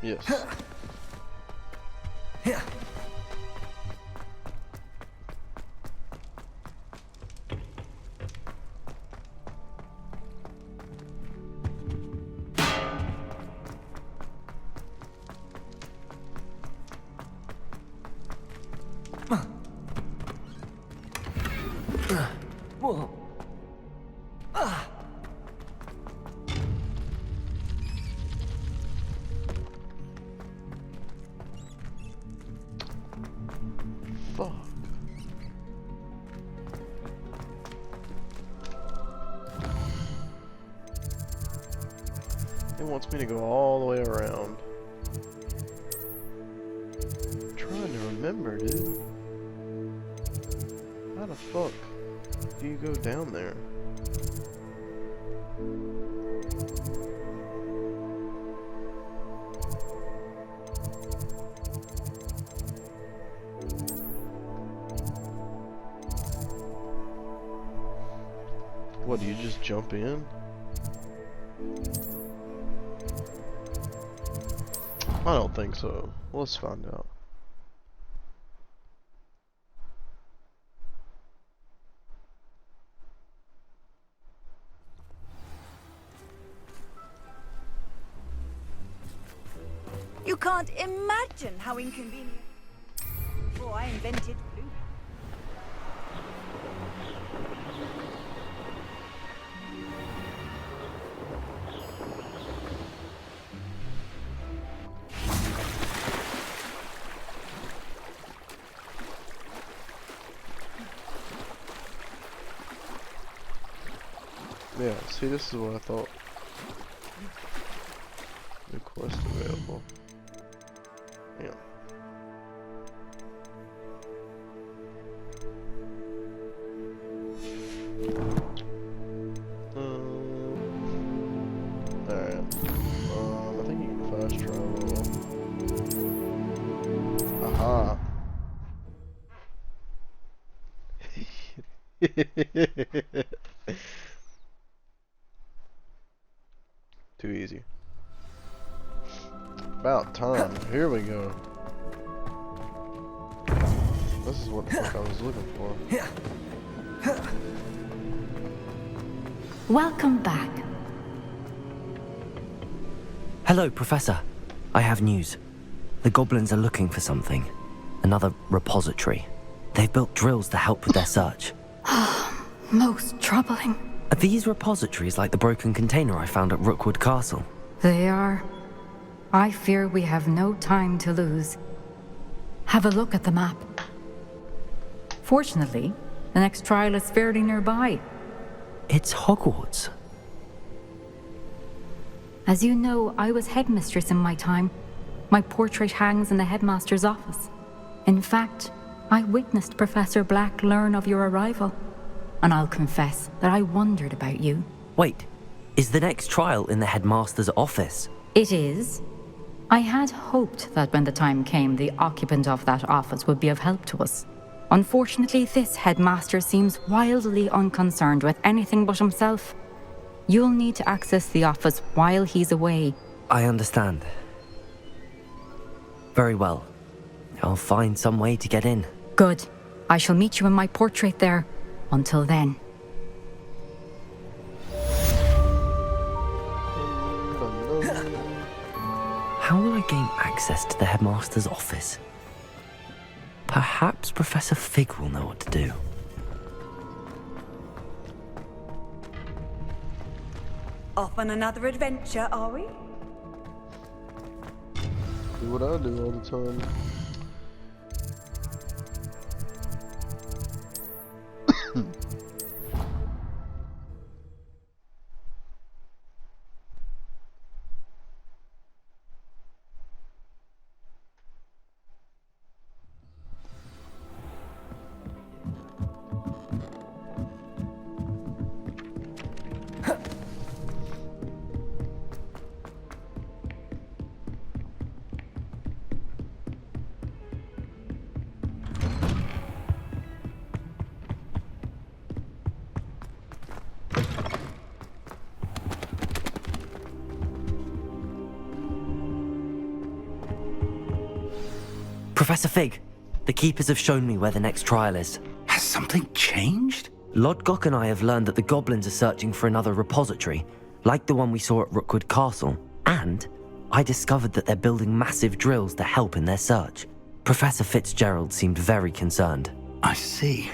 S1: Yes.
S5: Whoa.
S1: Fuck. It wants me to go all the way around. I'm trying to remember, dude. How the fuck do you go down there? What, do you just jump in? I don't think so. Let's find out.
S6: You can't imagine how inconvenient. Before I invented blue.
S1: Yeah, see, this is what I thought. New quest available. Yeah. Alright. I think you can fast travel. Aha. Too easy. About time. Here we go. This is what the fuck I was looking for.
S11: Welcome back.
S2: Hello, Professor. I have news. The goblins are looking for something. Another repository. They've built drills to help with their search.
S11: Most troubling.
S2: Are these repositories like the broken container I found at Rookwood Castle?
S11: They are. I fear we have no time to lose. Have a look at the map. Fortunately, the next trial is fairly nearby.
S2: It's Hogwarts.
S11: As you know, I was headmistress in my time. My portrait hangs in the headmaster's office. In fact, I witnessed Professor Black learn of your arrival. And I'll confess that I wondered about you.
S2: Wait, is the next trial in the headmaster's office?
S11: It is. I had hoped that when the time came, the occupant of that office would be of help to us. Unfortunately, this headmaster seems wildly unconcerned with anything but himself. You'll need to access the office while he's away.
S2: I understand. Very well. I'll find some way to get in.
S11: Good. I shall meet you in my portrait there. Until then.
S2: how will I gain access to the headmaster's office? Perhaps Professor Fig will know what to do.
S6: Off on another adventure, are we?
S1: Do what I do all the time.
S2: Professor Fig, the Keepers have shown me where the next trial is.
S7: Has something changed?
S2: Lodgok and I have learned that the goblins are searching for another repository, like the one we saw at Rookwood Castle. And I discovered that they're building massive drills to help in their search. Professor Fitzgerald seemed very concerned.
S7: I see.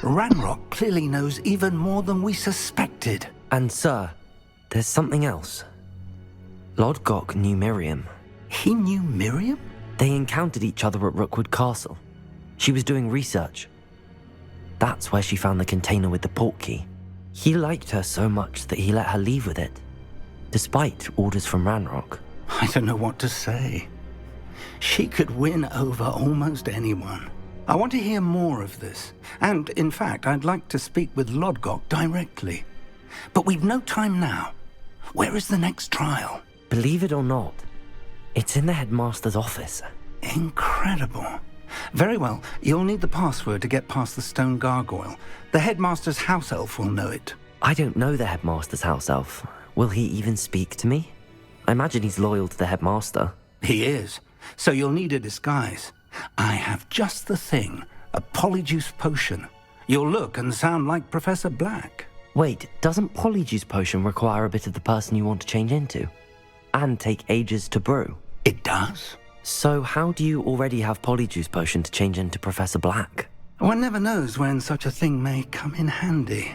S7: Ranrock clearly knows even more than we suspected.
S2: And sir, there's something else. Lodgok knew Miriam.
S7: He knew Miriam?
S2: They encountered each other at Rookwood Castle. She was doing research. That's where she found the container with the portkey. He liked her so much that he let her leave with it, despite orders from Ranrock.
S7: I don't know what to say. She could win over almost anyone. I want to hear more of this. And, in fact, I'd like to speak with Lodgok directly. But we've no time now. Where is the next trial?
S2: Believe it or not, it's in the headmaster's office.
S7: Incredible. Very well, you'll need the password to get past the stone gargoyle. The headmaster's house elf will know it.
S2: I don't know the headmaster's house elf. Will he even speak to me? I imagine he's loyal to the headmaster.
S7: He is. So you'll need a disguise. I have just the thing. A polyjuice potion. You'll look and sound like Professor Black.
S2: Wait, doesn't polyjuice potion require a bit of the person you want to change into? And take ages to brew?
S7: It does.
S2: So how do you already have polyjuice potion to change into Professor Black?
S7: One never knows when such a thing may come in handy.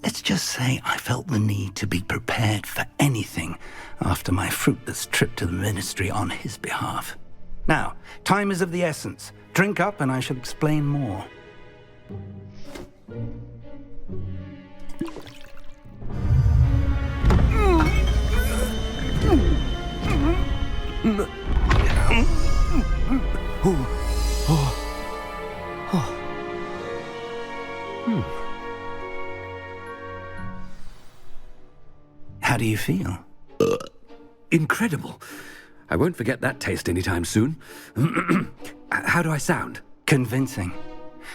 S7: Let's just say I felt the need to be prepared for anything after my fruitless trip to the ministry on his behalf. Now, time is of the essence. Drink up and I shall explain more. How do you feel?
S12: Incredible. I won't forget that taste anytime soon. How do I sound?
S7: Convincing.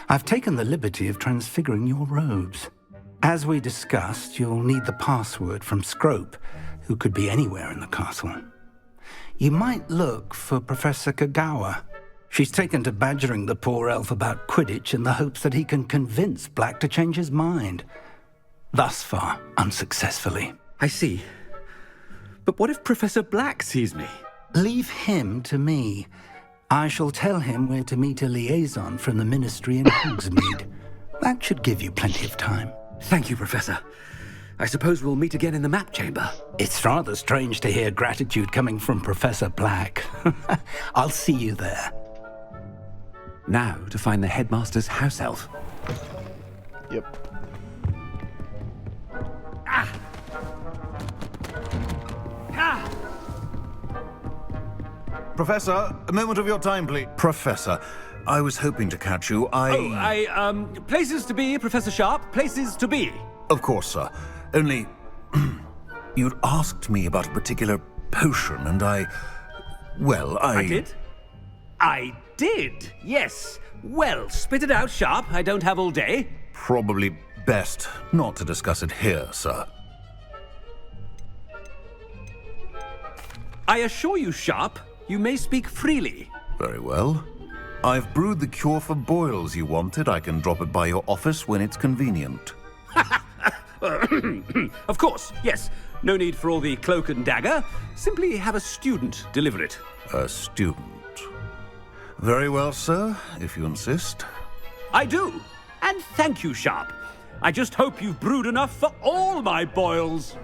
S7: I've taken the liberty of transfiguring your robes. As we discussed, you'll need the password from Scrope, who could be anywhere in the castle. You might look for Professor Kagawa. She's taken to badgering the poor elf about Quidditch in the hopes that he can convince Black to change his mind. Thus far, unsuccessfully.
S12: I see. But what if Professor Black sees me?
S7: Leave him to me. I shall tell him where to meet a liaison from the ministry in Hogsmeade. That should give you plenty of time.
S12: Thank you, Professor. I suppose we'll meet again in the map chamber.
S7: It's rather strange to hear gratitude coming from Professor Black. I'll see you there.
S12: Now to find the headmaster's house elf.
S1: Yep.
S13: Professor, a moment of your time, please. Professor, I was hoping to catch you.
S12: Places to be, Professor Sharp. Places to be.
S13: Of course, sir. Only, you'd asked me about a particular potion, and I
S12: did? I did, yes. Well, spit it out, Sharp. I don't have all day.
S13: Probably best not to discuss it here, sir.
S12: I assure you, Sharp, you may speak freely.
S13: Very well. I've brewed the cure for boils you wanted. I can drop it by your office when it's convenient.
S12: Of course, yes. No need for all the cloak and dagger. Simply have a student deliver it.
S13: A student. Very well, sir, if you insist.
S12: I do. And thank you, Sharp. I just hope you've brewed enough for all my boils.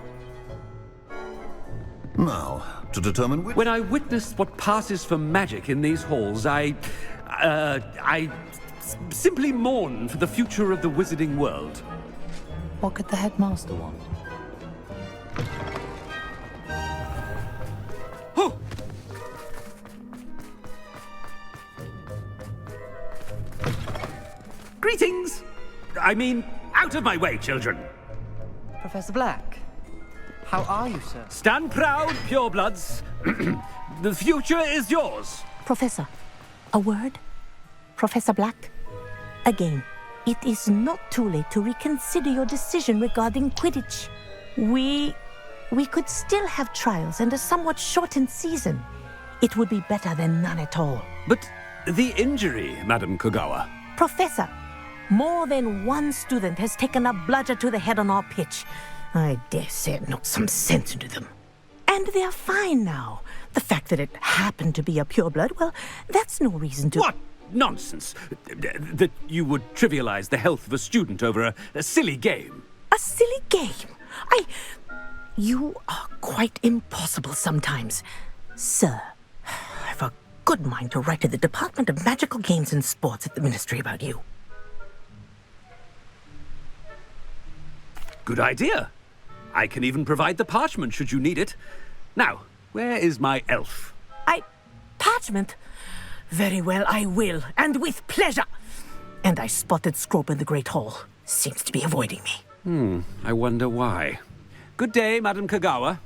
S13: Now, to determine which...
S12: When I witnessed what passes for magic in these halls, I simply mourn for the future of the wizarding world.
S2: What could the headmaster want?
S12: Oh! Greetings! I mean, out of my way, children!
S5: Professor Black, how are you, sir?
S12: Stand proud, purebloods. The future is yours.
S14: Professor, a word? Professor Black? Again, it is not too late to reconsider your decision regarding Quidditch. We could still have trials and a somewhat shortened season. It would be better than none at all.
S12: But the injury, Madam Kogawa.
S14: Professor, more than one student has taken a bludger to the head on our pitch. I dare say it knocked some sense into them. And they're fine now. The fact that it happened to be a pureblood, well, that's no reason to...
S12: What nonsense! That you would trivialize the health of a student over a silly game.
S14: A silly game? You are quite impossible sometimes. Sir, I've a good mind to write to the Department of Magical Games and Sports at the Ministry about you.
S12: Good idea. I can even provide the parchment should you need it. Now, where is my elf?
S14: Parchment? Very well, I will, and with pleasure. And I spotted Scrope in the Great Hall. Seems to be avoiding me.
S12: I wonder why. Good day, Madam Kogawa.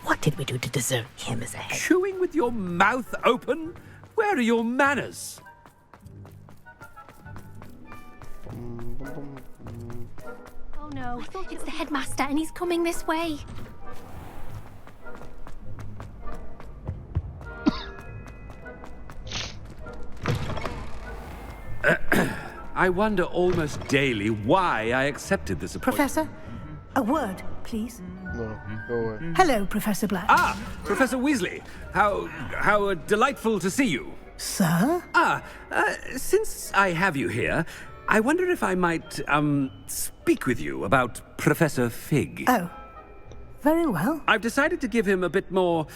S14: What did we do to deserve him as a head?
S12: Chewing with your mouth open? Where are your manners?
S4: Oh no, I thought it's the headmaster and he's coming this way.
S12: I wonder almost daily why I accepted this appointment.
S15: Professor, a word, please.
S1: No, go away.
S15: Hello, Professor Black.
S12: Ah, Professor Weasley. How delightful to see you.
S15: Sir?
S12: Since I have you here, I wonder if I might, speak with you about Professor Fig.
S15: Oh, very well.
S12: I've decided to give him a bit more,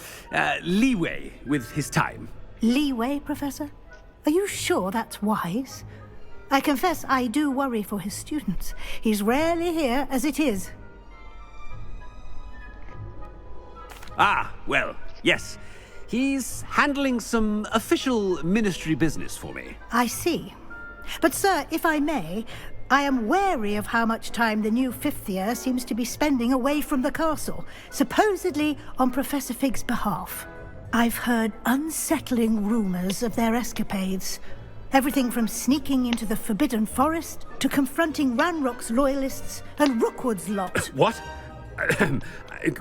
S12: leeway with his time.
S15: Leeway, Professor? Are you sure that's wise? I confess I do worry for his students. He's rarely here as it is.
S12: Ah, well, yes. He's handling some official ministry business for me.
S15: I see. But, sir, if I may, I am wary of how much time the new fifth year seems to be spending away from the castle, supposedly on Professor Fig's behalf. I've heard unsettling rumors of their escapades. Everything from sneaking into the Forbidden Forest to confronting Ranrock's loyalists and Rookwood's lot.
S12: What?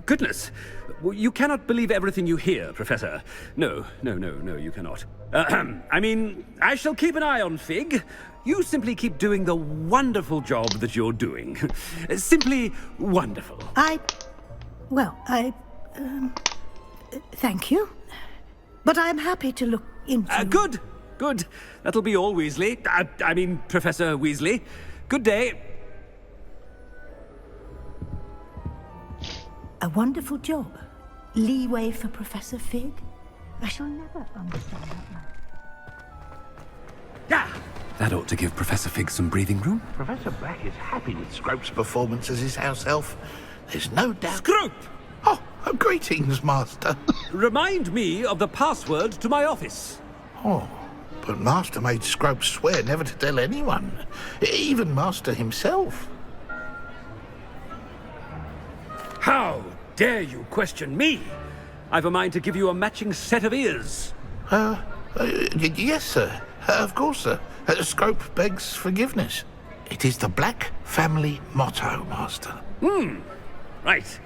S12: Goodness. You cannot believe everything you hear, Professor. No, you cannot. I mean, I shall keep an eye on Fig. You simply keep doing the wonderful job that you're doing. Simply wonderful.
S15: Thank you. But I'm happy to look into...
S12: Good. That'll be all, Weasley. I mean, Professor Weasley. Good day.
S15: A wonderful job. Leeway for Professor Fig? I shall never understand that.
S12: That ought to give Professor Fig some breathing room.
S16: Professor Black is happy with Scrope's performance as his house elf. There's no doubt...
S12: Scrope!
S16: Oh, greetings, Master.
S12: Remind me of the password to my office.
S16: Oh, but Master made Scrope swear never to tell anyone, even Master himself.
S12: How dare you question me? I've a mind to give you a matching set of ears.
S16: Yes, sir. Of course, sir. Scrope begs forgiveness. It is the Black family motto, Master.
S12: Right.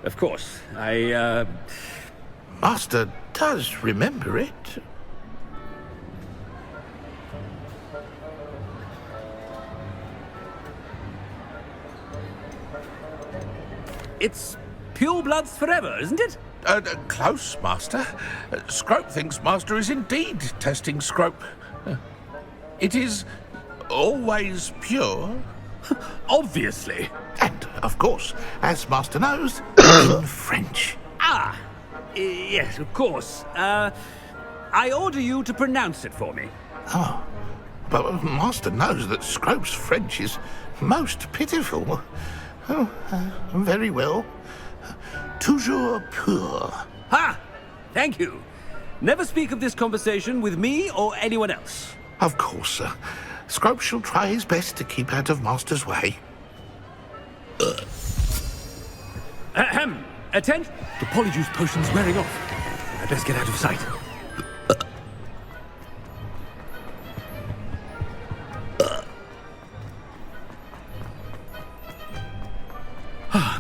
S12: Of course.
S16: Master does remember it.
S12: It's pure bloods forever, isn't it?
S16: Close, Master. Scrope thinks Master is indeed testing Scrope. It is always pure.
S12: Obviously.
S16: And, of course, as Master knows, in French.
S12: Ah, yes, of course. I order you to pronounce it for me.
S16: Oh, but Master knows that Scrope's French is most pitiful. Oh, very well. Toujours pur.
S12: Ha! Thank you. Never speak of this conversation with me or anyone else.
S16: Of course, sir. Scrope shall try his best to keep out of Master's way.
S12: Ahem. Attend. The polyjuice potion's wearing off. I best get out of sight.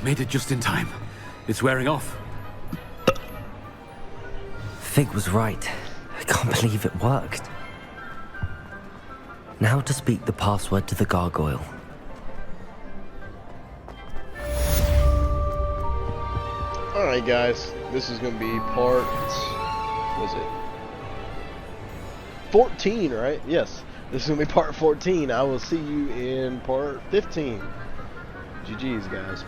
S12: Made it just in time. It's wearing off.
S2: Fig was right. I can't believe it worked. Now to speak the password to the gargoyle.
S1: Alright guys, this is gonna be part, was it 14, right? Yes, this is gonna be part 14. I will see you in part 15. GG's guys.